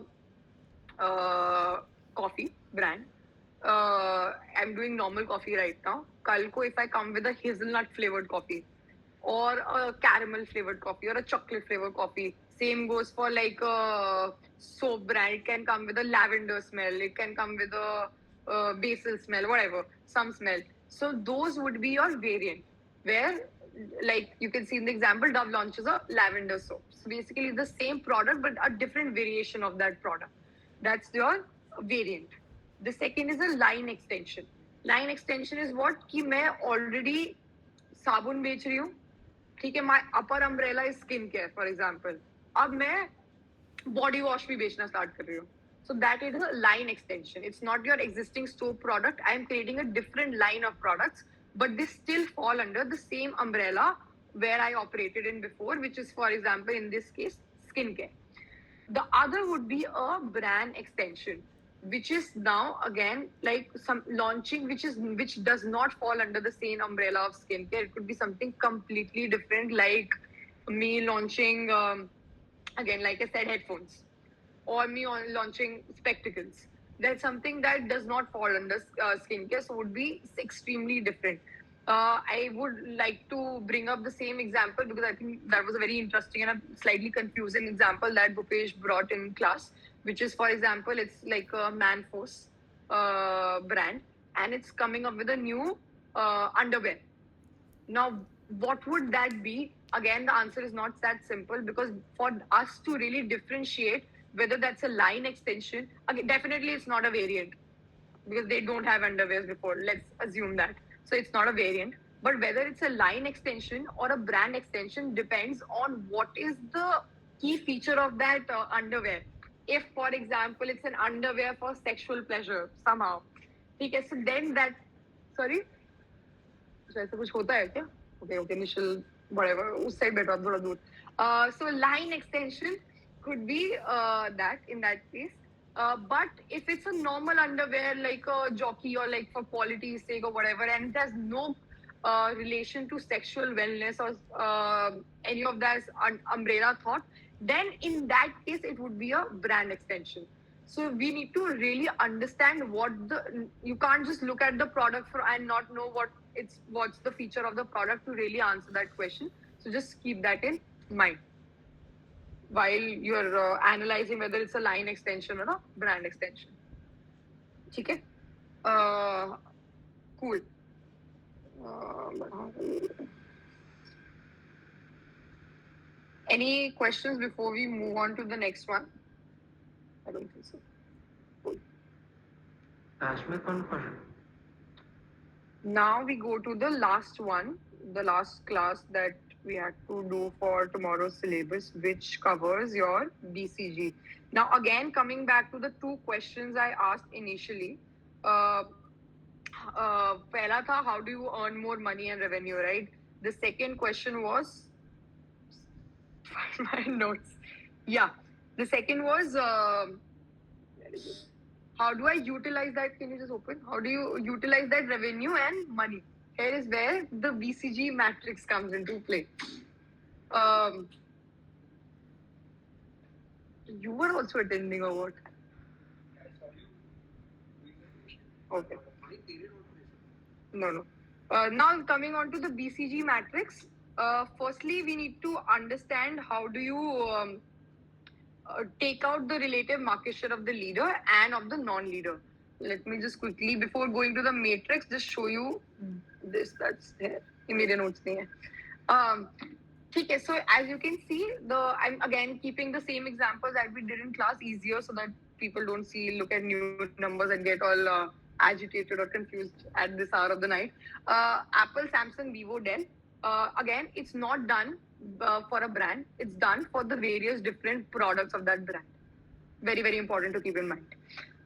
S1: coffee brand. I'm doing normal coffee right now. Kal ko if I come with a hazelnut flavored coffee or a caramel flavored coffee or a chocolate flavored coffee, same goes for like a soap brand. It can come with a lavender smell. It can come with a basil smell, whatever, some smell. So those would be your variant, where like you can see in the example, Dove launches a lavender soap. So basically the same product, but a different variation of that product. That's your variant. The second is a line extension. Line extension is what? कि मैं already साबुन बेच रही हूँ, ठीक है, my upper umbrella is skincare, for example. अब मैं body wash भी बेचना start कर रही हूँ. So that is a line extension. It's not your existing soap product. I am creating a different line of products, but they still fall under the same umbrella where I operated in before, which is, for example, in this case, skincare. The other would be a brand extension, which is now again like some launching, which does not fall under the same umbrella of skincare. It could be something completely different, like me launching again, like I said, headphones, or me on launching spectacles. That's something that does not fall under skincare, so would be extremely different. I would like to bring up the same example because I think that was a very interesting and a slightly confusing example that Bhupesh brought in class, which is, for example, it's like a Manforce brand, and it's coming up with a new underwear. Now, what would that be? Again, the answer is not that simple because for us to really differentiate whether that's a line extension, again, definitely it's not a variant because they don't have underwears before. Let's assume that. So it's not a variant. But whether it's a line extension or a brand extension depends on what is the key feature of that underwear. If, for example, it's an underwear for sexual pleasure somehow, okay, so then that, sorry, so ऐसा कुछ होता है क्या? Okay, initial whatever, उस side बैठो आप थोड़ा दूर. So line extension could be that in that case. But if it's a normal underwear like a jockey or like for quality's sake or whatever, and it has no relation to sexual wellness or any of that umbrella thought, then in that case it would be a brand extension. So we need to really understand you can't just look at the product and not know what's the feature of the product to really answer that question. So just keep that in mind while you're analyzing whether it's a line extension or a brand extension. Okay? Cool. Any questions before we move on to the next one? I don't think so. Cool. Now we go to the last one, the last class that we had to do for tomorrow's syllabus, which covers your BCG. Now, again, coming back to the two questions I asked initially. Pehla tha, how do you earn more money and revenue, right? The second question was, my notes. Yeah. The second was, how do I utilize that? Can you just open? How do you utilize that revenue and money? Here is where the BCG matrix comes into play. You were also attending or what? Okay. No. Now coming on to the BCG matrix. Firstly, we need to understand how do you take out the relative market share of the leader and of the non-leader. Let me just quickly, before going to the matrix, just show you this. That's there. मेरे notes नहीं है. Okay, so as you can see, I'm again keeping the same examples that we did in class easier so that people don't look at new numbers and get all agitated or confused at this hour of the night. Apple, Samsung, Vivo, Dell. Again, it's not done for a brand. It's done for the various different products of that brand. Very, very important to keep in mind.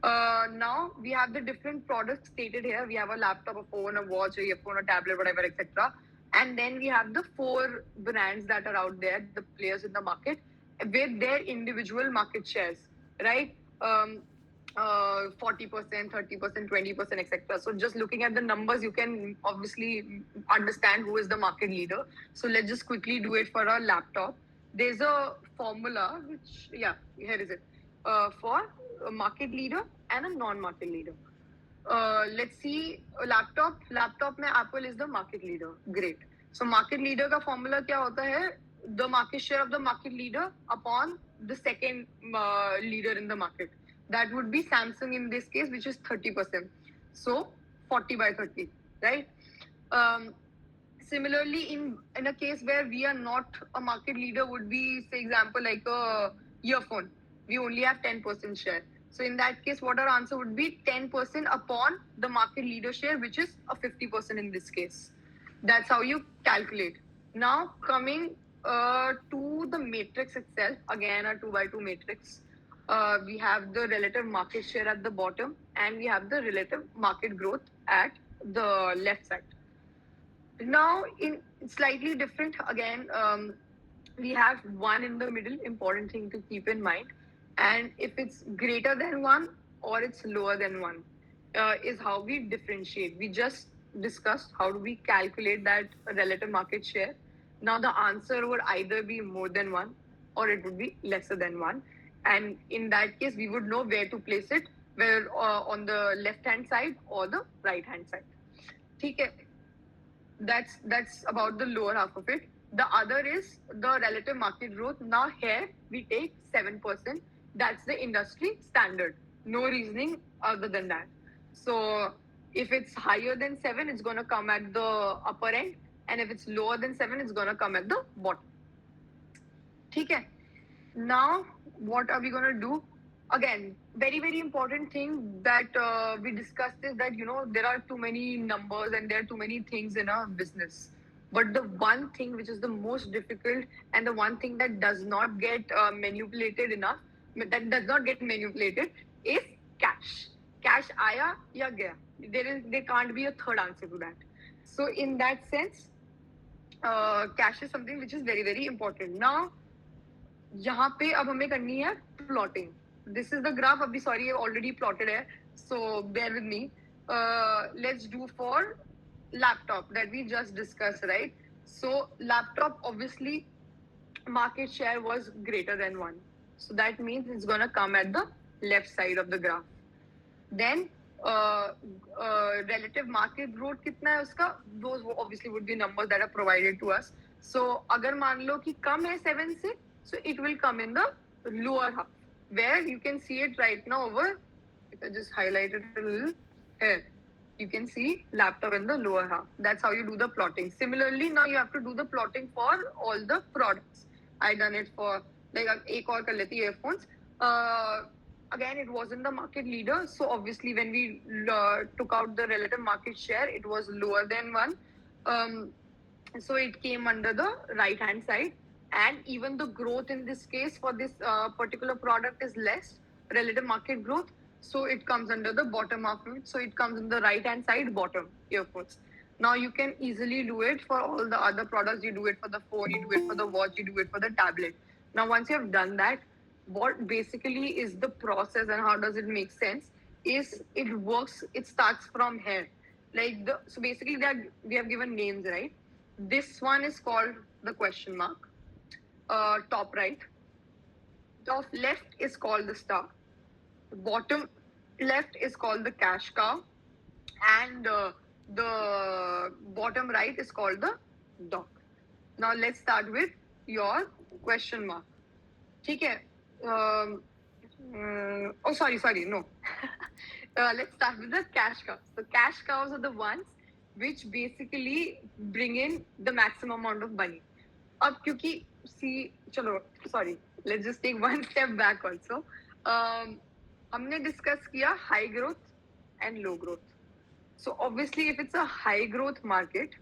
S1: Now we have the different products stated here. We have a laptop, a phone, a watch, a earphone, a tablet, whatever, etc. And then we have the 4 brands that are out there, the players in the market, with their individual market shares, right? 40%, 30%, 20%, etc. So just looking at the numbers, you can obviously understand who is the market leader. So let's just quickly do it for a laptop. There's a formula, here is it, for a market leader and a non-market leader. Let's see, laptop में Apple is the market leader. Great. So market leader का formula क्या होता है? The market share of the market leader upon the second leader in the market. That would be Samsung in this case, which is 30%. So 40 by 30, right? Similarly, in a case where we are not a market leader, would be, say, example, like a earphone. We only have 10% share. So in that case, what our answer would be 10% upon the market leader share, which is a 50% in this case. That's how you calculate. Now coming to the matrix itself, again a 2 by 2 matrix. We have the relative market share at the bottom and we have the relative market growth at the left side. Now in slightly different, again, we have one in the middle, important thing to keep in mind. and if it's greater than 1 or it's lower than 1 is how we differentiate. We just discussed how do we calculate that relative market share. Now the answer would either be more than 1 or it would be lesser than 1, and in that case we would know where to place it, where on the left hand side or the right hand side. Okay, that's about the lower half of it. The other is the relative market growth. Now here we take 7%. That's the industry standard. No reasoning other than that. So if it's higher than 7, it's going to come at the upper end, and if it's lower than 7, it's going to come at the bottom. Okay. Now what are we going to do? Again, very, very important thing that we discussed is that, there are too many numbers and there are too many things in a business. But the one thing which is the most difficult and the one thing that does not get manipulated enough, that does not get manipulated, is cash. Cash aaya ya gaya. There can't be a third answer to that. So in that sense, cash is something which is very, very important. Now, यहाँ पे अब हमें करनी है plotting. This is the graph. अभी sorry already plotted है, so bear with me. Let's do for laptop that we just discussed, right? So laptop, obviously market share was greater than 1, so that means it's going to come at the left side of the graph. Then relative market growth कितना है उसका, those obviously would be numbers that are provided to us. So अगर मान लो कि कम है 7 से, so it will come in the lower half, where you can see it right now over. If I just highlight it a little here, you can see laptop in the lower half. That's how you do the plotting. Similarly, now you have to do the plotting for all the products. I done it for like एक और कर लेती earphones. Again, it wasn't the market leader, so obviously when we took out the relative market share, it was lower than 1. So it came under the right hand side, and even the growth in this case for this particular product is less, relative market growth. So it comes under the bottom of it. So it comes in the right hand side bottom earphones. Now you can easily do it for all the other products. You do it for the phone, you do it for the watch, you do it for the tablet. Now once you have done that, what basically is the process and how does it make sense is it works. It starts from here. So basically we have given names, right? This one is called the question mark. Top right. Top left is called the star. Bottom left is called the cash cow, and the bottom right is called the dog. Now let's start with your question mark. Okay. Sorry, no. Let's start with the cash cows. The cash cows are the ones which basically bring in the maximum amount of money. अब क्योंकि let's just take one step back also. हमने discuss किया high growth and low growth. So obviously if it's a high growth market,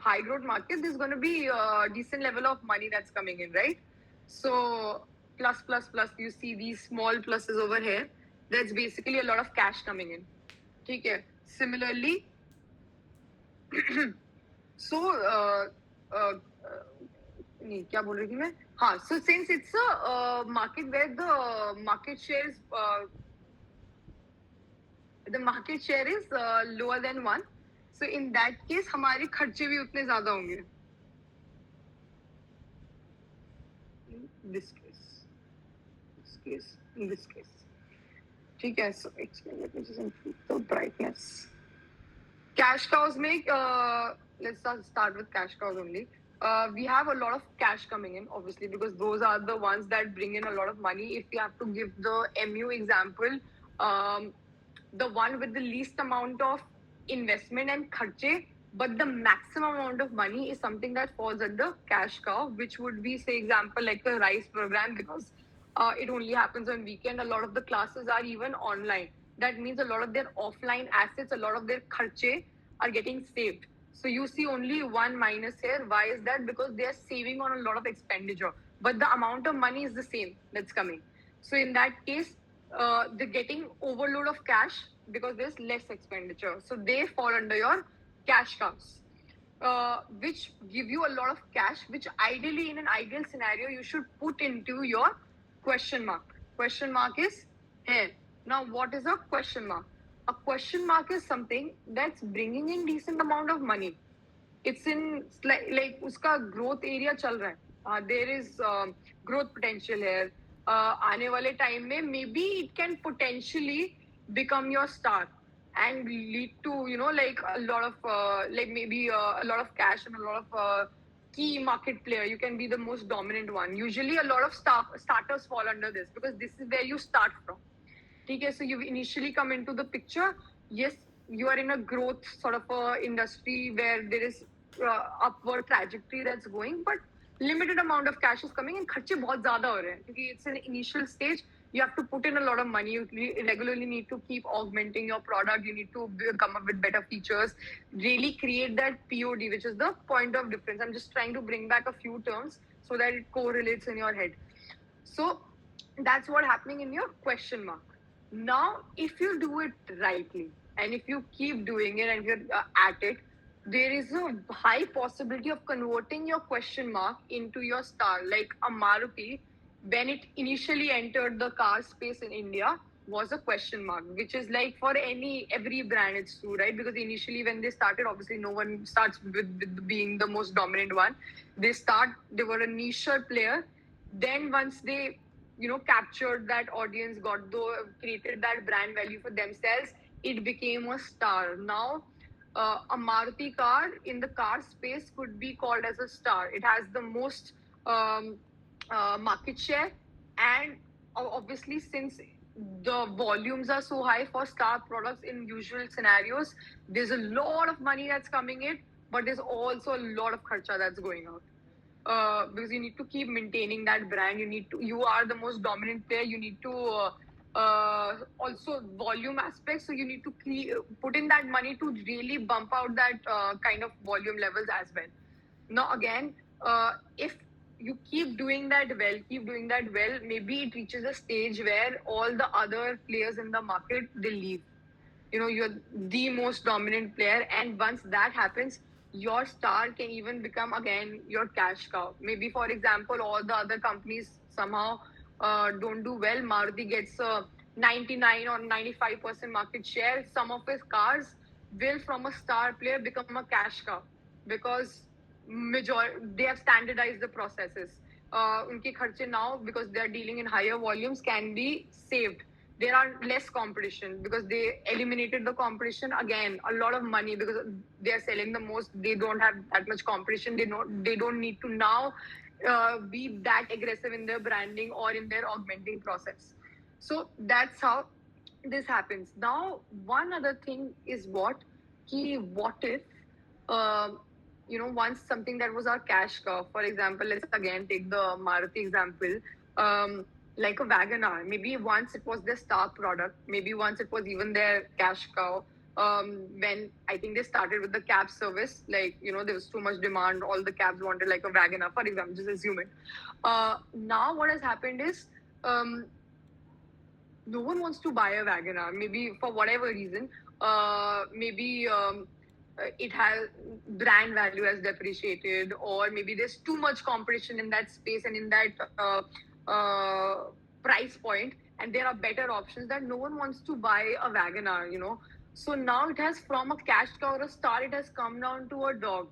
S1: high growth market, there's going to be a decent level of money that's coming in, right? So plus, you see these small pluses over here. That's basically a lot of cash coming in. Okay. Similarly, so नहीं क्या बोल रही थी मैं. हाँ, so since it's a market where the market share is lower than 1, so in that case हमारे खर्चे भी उतने ज़्यादा होंगे. In this case. ठीक है. So let me just improve the brightness. Cash cows make. Let's start with cash cows only. We have a lot of cash coming in, obviously, because those are the ones that bring in a lot of money. If we have to give the MU example, the one with the least amount of investment and kharche, but the maximum amount of money is something that falls under cash cow, which would be, say, example, like the RISE program, because it only happens on weekend. A lot of the classes are even online. That means a lot of their offline assets, a lot of their kharche are getting saved. So you see only one minus here. Why is that? Because they are saving on a lot of expenditure, but the amount of money is the same that's coming. So in that case, they're getting overload of cash because there's less expenditure. So they fall under your cash cows. which give you a lot of cash, which ideally in an ideal scenario you should put into your question mark. Question mark is here. Now, what is a question mark? A question mark is something that's bringing in decent amount of money. It's in like uska growth area chal raha hai. There is growth potential here. आने वाले time में maybe it can potentially become your star and lead to like a lot of like maybe a lot of cash and a lot of key market player. You can be the most dominant one. Usually a lot of starters fall under this because this is where you start from. Okay, so you initially come into the picture. Yes, you are in a growth sort of industry where there is upward trajectory that's going, but limited amount of cash is coming and खर्चे बहुत ज़्यादा हो रहे हैं क्योंकि it's an initial stage. You have to put in a lot of money. You regularly need to keep augmenting your product. You need to come up with better features. Really create that POD, which is the point of difference. I'm just trying to bring back a few terms so that it correlates in your head. So that's what happening in your question mark. Now, if you do it rightly and if you keep doing it and you're at it, there is a high possibility of converting your question mark into your star. Like a Maruti, when it initially entered the car space in India, was a question mark, which is like for every brand it's true, right? Because initially when they started, obviously no one starts with being the most dominant one. They were a niche player. Then once they captured that audience, created that brand value for themselves, it became a star. Now a Maruti car in the car space could be called as a star. It has the most market share, and obviously since the volumes are so high for star products in usual scenarios, there's a lot of money that's coming in, but there's also a lot of kharcha that's going out. Because you need to keep maintaining that brand. You are the most dominant player. You need to also volume aspects. So you need to put in that money to really bump out that kind of volume levels as well. Now again, if you keep doing that well, maybe it reaches a stage where all the other players in the market, they leave. You're the most dominant player, and once that happens, your star can even become again your cash cow. Maybe for example, all the other companies somehow don't do well. Maruti gets 99 or 95% market share. Some of his cars will from a star player become a cash cow because they have standardized the processes. Unke kharche now, because they are dealing in higher volumes, can be saved. There are less competition because they eliminated the competition. Again, a lot of money because they are selling the most. They don't have that much competition. They don't need to now be that aggressive in their branding or in their augmenting process. So that's how this happens. Now, one other thing is what if once something that was our cash cow, for example, let's again take the Maruti example, like a WagonR. Maybe once it was their star product, maybe once it was even their cash cow. When I think they started with the cab service, like, there was too much demand. All the cabs wanted like a WagonR, for example, just assume it. Now what has happened is, no one wants to buy a WagonR, maybe for whatever reason. Maybe it has brand value has depreciated, or maybe there's too much competition in that space and in that price point, and there are better options that no one wants to buy a WagonR. So now it has, from a cash cow or a star, it has come down to a dog,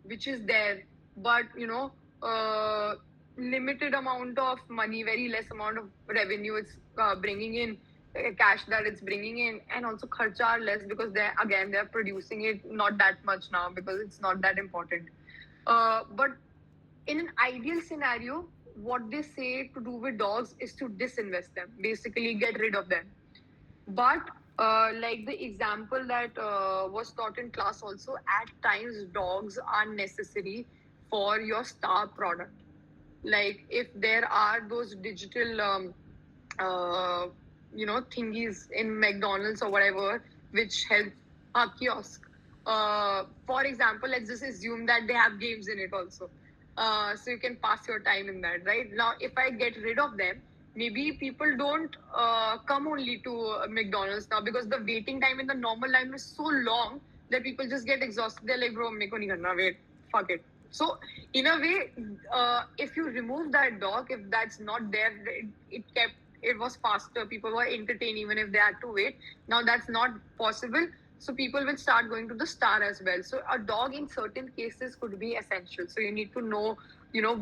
S1: which is there, but limited amount of money, very less amount of revenue it's bringing in, cash that it's bringing in, and also kharcha are less because they're producing it not that much now because it's not that important. But in an ideal scenario, what they say to do with dogs is to disinvest them, basically get rid of them. But like the example that was taught in class also, at times dogs are necessary for your star product. Like if there are those digital thingies in McDonald's or whatever, which help kiosk. For example, let's just assume that they have games in it also. So you can pass your time in that, right? Now, if I get rid of them, maybe people don't come only to McDonald's now because the waiting time in the normal line is so long that people just get exhausted. They're like, bro, meko nahi karna, wait, fuck it. So in a way, if you remove that dog, if that's not there, it was faster. People were entertained even if they had to wait. Now that's not possible. So people will start going to the star as well. So a dog in certain cases could be essential. So you need to know,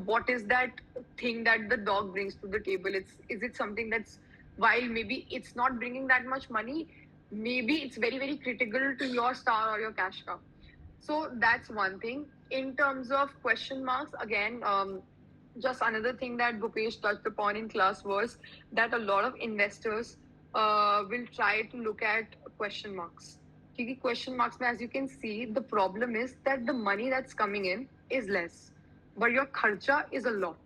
S1: what is that thing that the dog brings to the table. Is it something that's, while maybe it's not bringing that much money, maybe it's very, very critical to your star or your cash cow. So that's one thing. In terms of question marks, again, just another thing that Bhupesh touched upon in class was that a lot of investors will try to look at question marks. Because question marks, as you can see, the problem is that the money that's coming in is less, but your kharcha is a lot.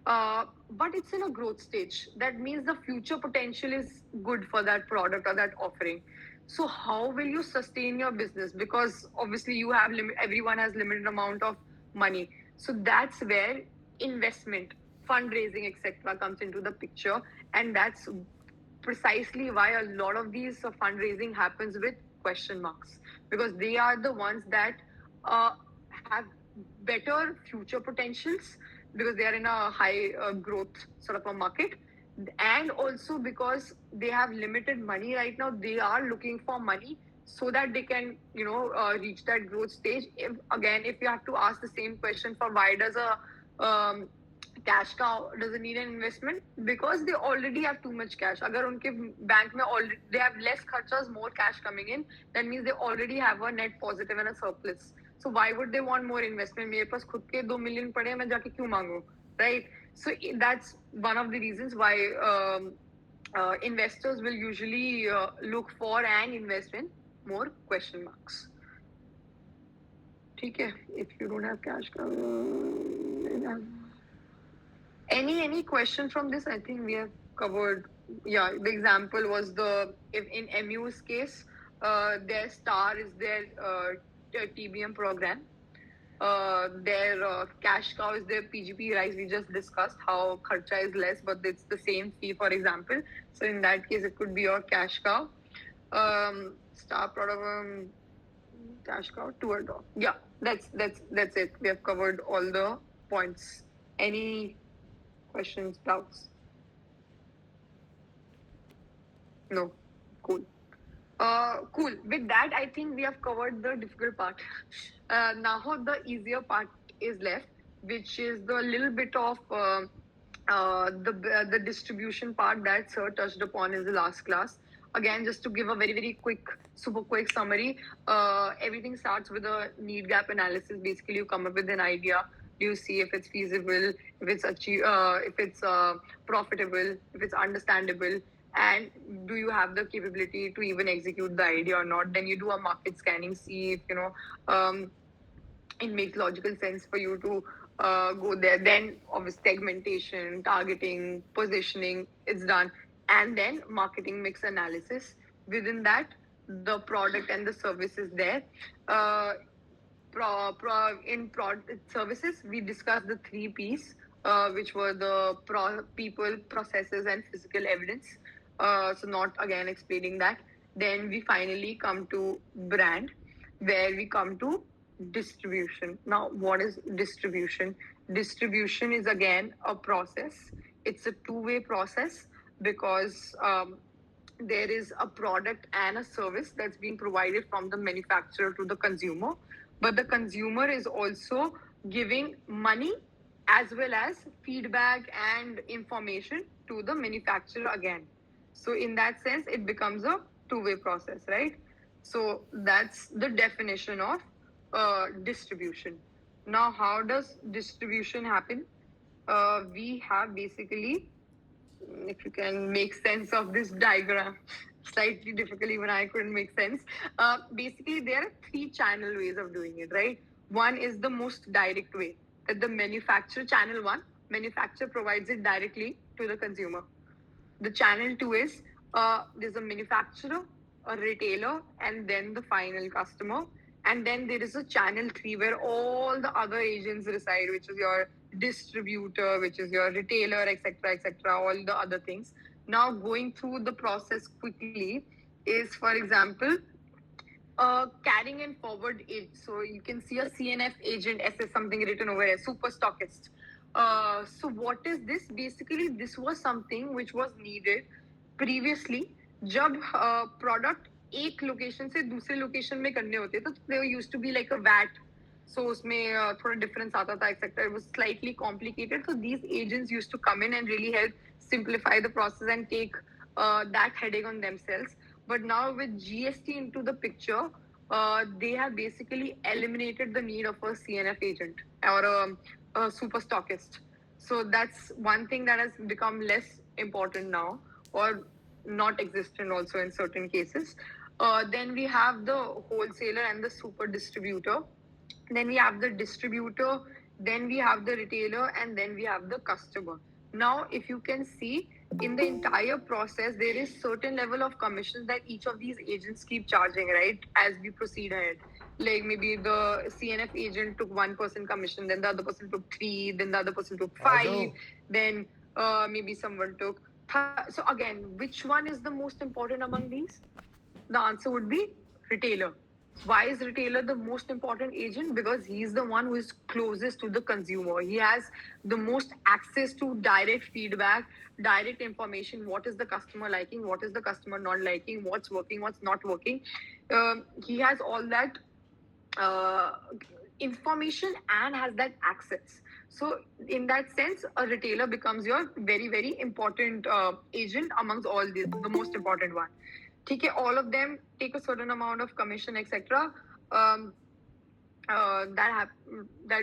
S1: But it's in a growth stage. That means the future potential is good for that product or that offering. So how will you sustain your business? Because obviously you have everyone has limited amount of money. So that's where investment, fundraising, etc. comes into the picture, and that's precisely why a lot of these fundraising happens with question marks, because they are the ones that have better future potentials, because they are in a high growth sort of a market, and also because they have limited money right now. They are looking for money so that they can reach that growth stage. If you have to ask the same question for why does a cash cow doesn't need an investment, because they already have too much cash. Agar unke bank mein already they have less kharchas, more cash coming in, that means they already have a net positive and a surplus. So why would they want more investment? मेरे पास खुद के 2 million पड़े हैं, मैं जाके क्यों मांगूं, right? So that's one of the reasons why investors will usually look for and invest in more question marks. ठीक है, if you don't have cash, any question from this? I think we have covered. Yeah, the example was if in MU's case, their star is their TBM program. Their cash cow is their PGP rise. We just discussed how kharcha is less, but it's the same fee, for example. So in that case, it could be your cash cow. Star product, cash cow, tour dog. Yeah, that's it. We have covered all the points. Any questions, doubts? No. Cool. Cool. With that, I think we have covered the difficult part. Now the easier part is left, which is the little bit of the distribution part that Sir touched upon in the last class. Again, just to give a very, very super quick summary, everything starts with a need gap analysis. Basically, you come up with an idea. You see if it's feasible, if it's profitable, if it's understandable, and do you have the capability to even execute the idea or not. Then you do a market scanning, see if it makes logical sense for you to go there. Then obviously segmentation, targeting, positioning, it's done. And then marketing mix analysis. Within that, the product and the service is there. In product services, we discussed the 3 P's, which were the people, processes, and physical evidence. So not again explaining that. Then we finally come to brand, where we come to distribution. Now, what is distribution? Distribution is again a process. It's a 2-way process, because there is a product and a service that's being provided from the manufacturer to the consumer, but the consumer is also giving money as well as feedback and information to the manufacturer again. So in that sense, it becomes a 2-way process, right? So that's the definition of distribution. Now, how does distribution happen? We have basically, if you can make sense of this diagram, slightly difficult, even I couldn't make sense. Basically, there are 3 channel ways of doing it, right? One is the most direct way, that the manufacturer, channel 1, manufacturer provides it directly to the consumer. The channel 2 is there's a manufacturer, a retailer, and then the final customer. And then there is a channel 3 where all the other agents reside, which is your distributor, which is your retailer, etc., all the other things. Now, going through the process quickly is, for example, carrying and forward it. So you can see a CNF agent, SS something written over here, super stockist. So what is this? Basically, this was something which was needed previously. जब product एक location से दूसरे location में करने होते तो there used to be like a VAT. So उसमें थोड़ा difference आता था, etc. It was slightly complicated. So these agents used to come in and really help simplify the process and take that headache on themselves. But now with GST into the picture, they have basically eliminated the need of a CNF agent or a super stockist. So that's one thing that has become less important now, or not existent also in certain cases. Then we have the wholesaler and the super distributor. Then we have the distributor, then we have the retailer, and then we have the customer. Now, if you can see in the entire process, there is certain level of commissions that each of these agents keep charging, right? As we proceed ahead. Like maybe the CNF agent took 1% commission, then the other person took 3, then the other person took 5, then maybe someone took. So again, which one is the most important among these? The answer would be retailer. Why is retailer the most important agent? Because he's the one who is closest to the consumer. He has the most access to direct feedback, direct information. What is the customer liking? What is the customer not liking? What's working? What's not working? He has all that information and has that access. So in that sense, a retailer becomes your very, very important agent amongst all these, the most important one. Okay, all of them take a certain amount of commission, etc. That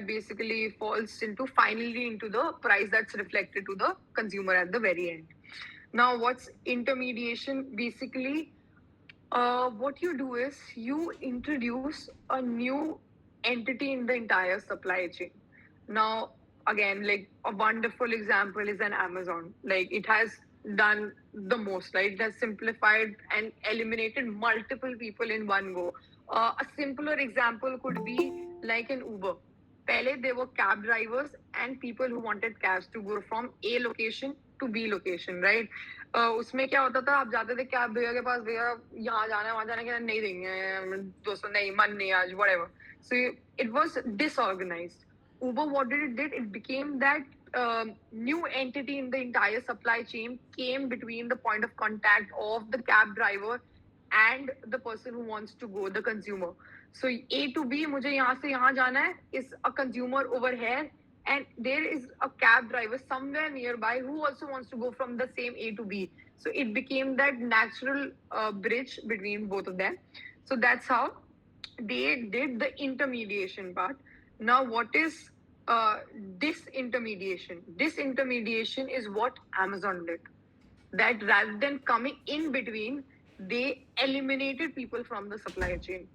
S1: basically falls into finally into the price that's reflected to the consumer at the very end. Now, what's intermediation? Basically, what you do is you introduce a new entity in the entire supply chain. Now, again, like a wonderful example is an Amazon. Like it has done the most, right? It has simplified and eliminated multiple people in one go. A simpler example could be like an Uber. Pehle, there were cab drivers and people who wanted cabs to go from A location to B location, right? उसमें क्या होता था, आप जाते थे cab भैया के पास, भैया यहाँ जाना है वहां जाना है, नहीं देंगे दोस्तों, नहीं मन नहीं आज, whatever. So it was disorganized. Uber, what did it did? It became that new entity in the entire supply chain, came between the point of contact of the cab driver and the person who wants to go, the consumer. So A to B, मुझे यहाँ से यहाँ जाना है, is a consumer over here, and there is a cab driver somewhere nearby who also wants to go from the same A to B. So it became that natural bridge between both of them. So that's how they did the intermediation part. Now, what is disintermediation? Disintermediation is what Amazon did. That rather than coming in between, they eliminated people from the supply chain.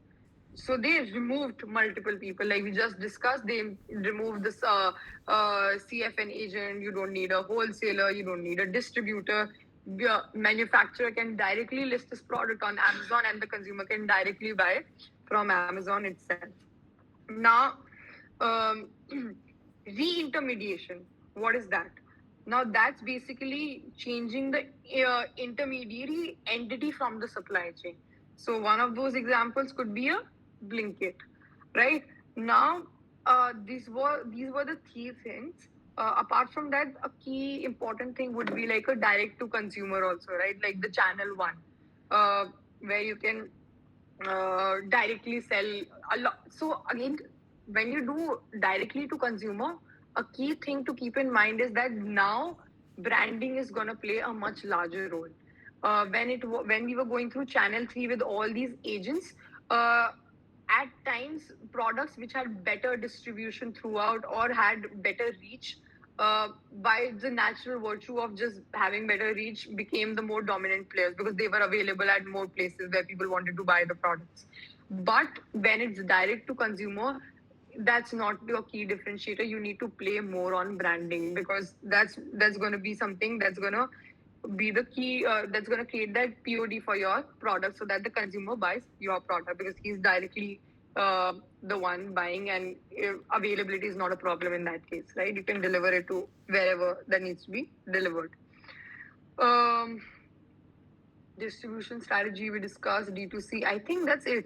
S1: So they removed multiple people, like we just discussed. They removed this CFN agent. You don't need a wholesaler. You don't need a distributor. The manufacturer can directly list this product on Amazon, and the consumer can directly buy it from Amazon itself. Now, re-intermediation. What is that? Now that's basically changing the intermediary entity from the supply chain. So one of those examples could be a Blinkit, right? Now, these were the three things. Apart from that, a key important thing would be like a direct to consumer also, right? Like the channel one, where you can directly sell a lot. So again, when you do directly to consumer, a key thing to keep in mind is that now branding is going to play a much larger role. When we were going through channel 3 with all these agents, at times products which had better distribution throughout or had better reach, by the natural virtue of just having better reach, became the more dominant players because they were available at more places where people wanted to buy the products. But when it's direct to consumer, that's not your key differentiator. You need to play more on branding, because that's going to be something that's going to be the key, that's going to create that POD for your product, so that the consumer buys your product because he's directly the one buying, and availability is not a problem in that case, right? You can deliver it to wherever that needs to be delivered. Distribution strategy we discussed, D2C. I think that's it.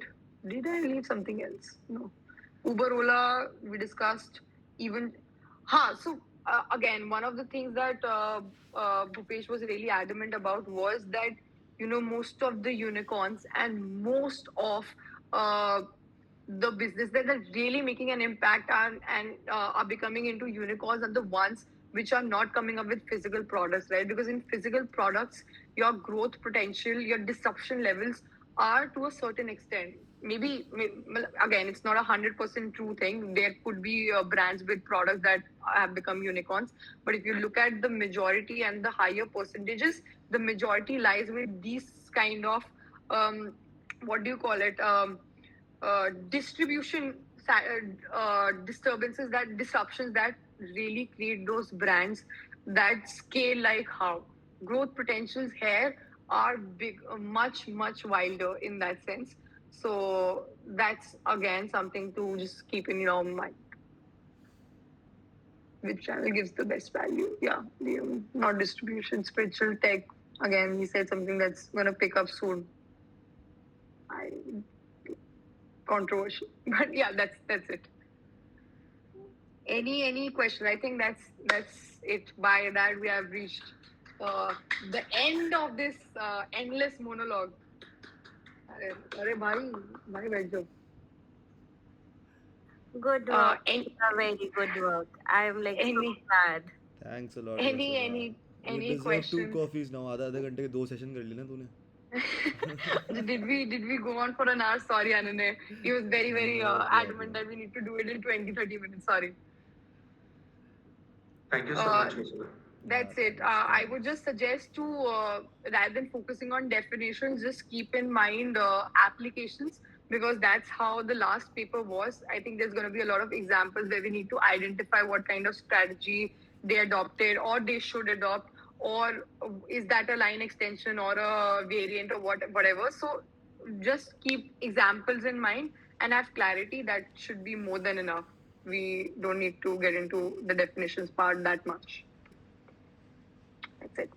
S1: Did I leave something else? No. Uber, Ola, we discussed. Even, so again, one of the things that Bhupesh was really adamant about was that, most of the unicorns and most of uh, the business that are really making an impact and are becoming into unicorns are the ones which are not coming up with physical products, right? Because in physical products, your growth potential, your disruption levels are to a certain extent. Again, it's not 100% true thing. There could be brands with products that have become unicorns, but if you look at the majority and the higher percentages, the majority lies with these kind of what do you call it? Distribution disturbances, that disruptions that really create those brands that scale like how growth potentials here are big, much wilder in that sense. So that's again something to just keep in your mind. Which channel gives the best value? Yeah, not distribution, spiritual tech. Again, he said something that's gonna pick up soon. Controversial, but yeah, that's it. Any question? I think that's it. By that, we have reached the end of this endless monologue. Arey bhai बैठ जाओ.
S4: Good work. Very good work. I'm like so glad.
S2: Thanks a lot.
S1: Any
S2: You deserve 2
S1: questions?
S2: coffees now. आधे घंटे के 2 session कर लिए ना तूने.
S1: Did we go on for an hour? Sorry, Anane. He was very adamant that we need to do it in 20-30 minutes. Sorry.
S3: Thank you so much, Vasudha.
S1: That's it. I would just suggest to, rather than focusing on definitions, just keep in mind applications, because that's how the last paper was. I think there's going to be a lot of examples where we need to identify what kind of strategy they adopted or they should adopt, or is that a line extension or a variant or whatever. So just keep examples in mind and have clarity. That should be more than enough. We don't need to get into the definitions part that much. That's it.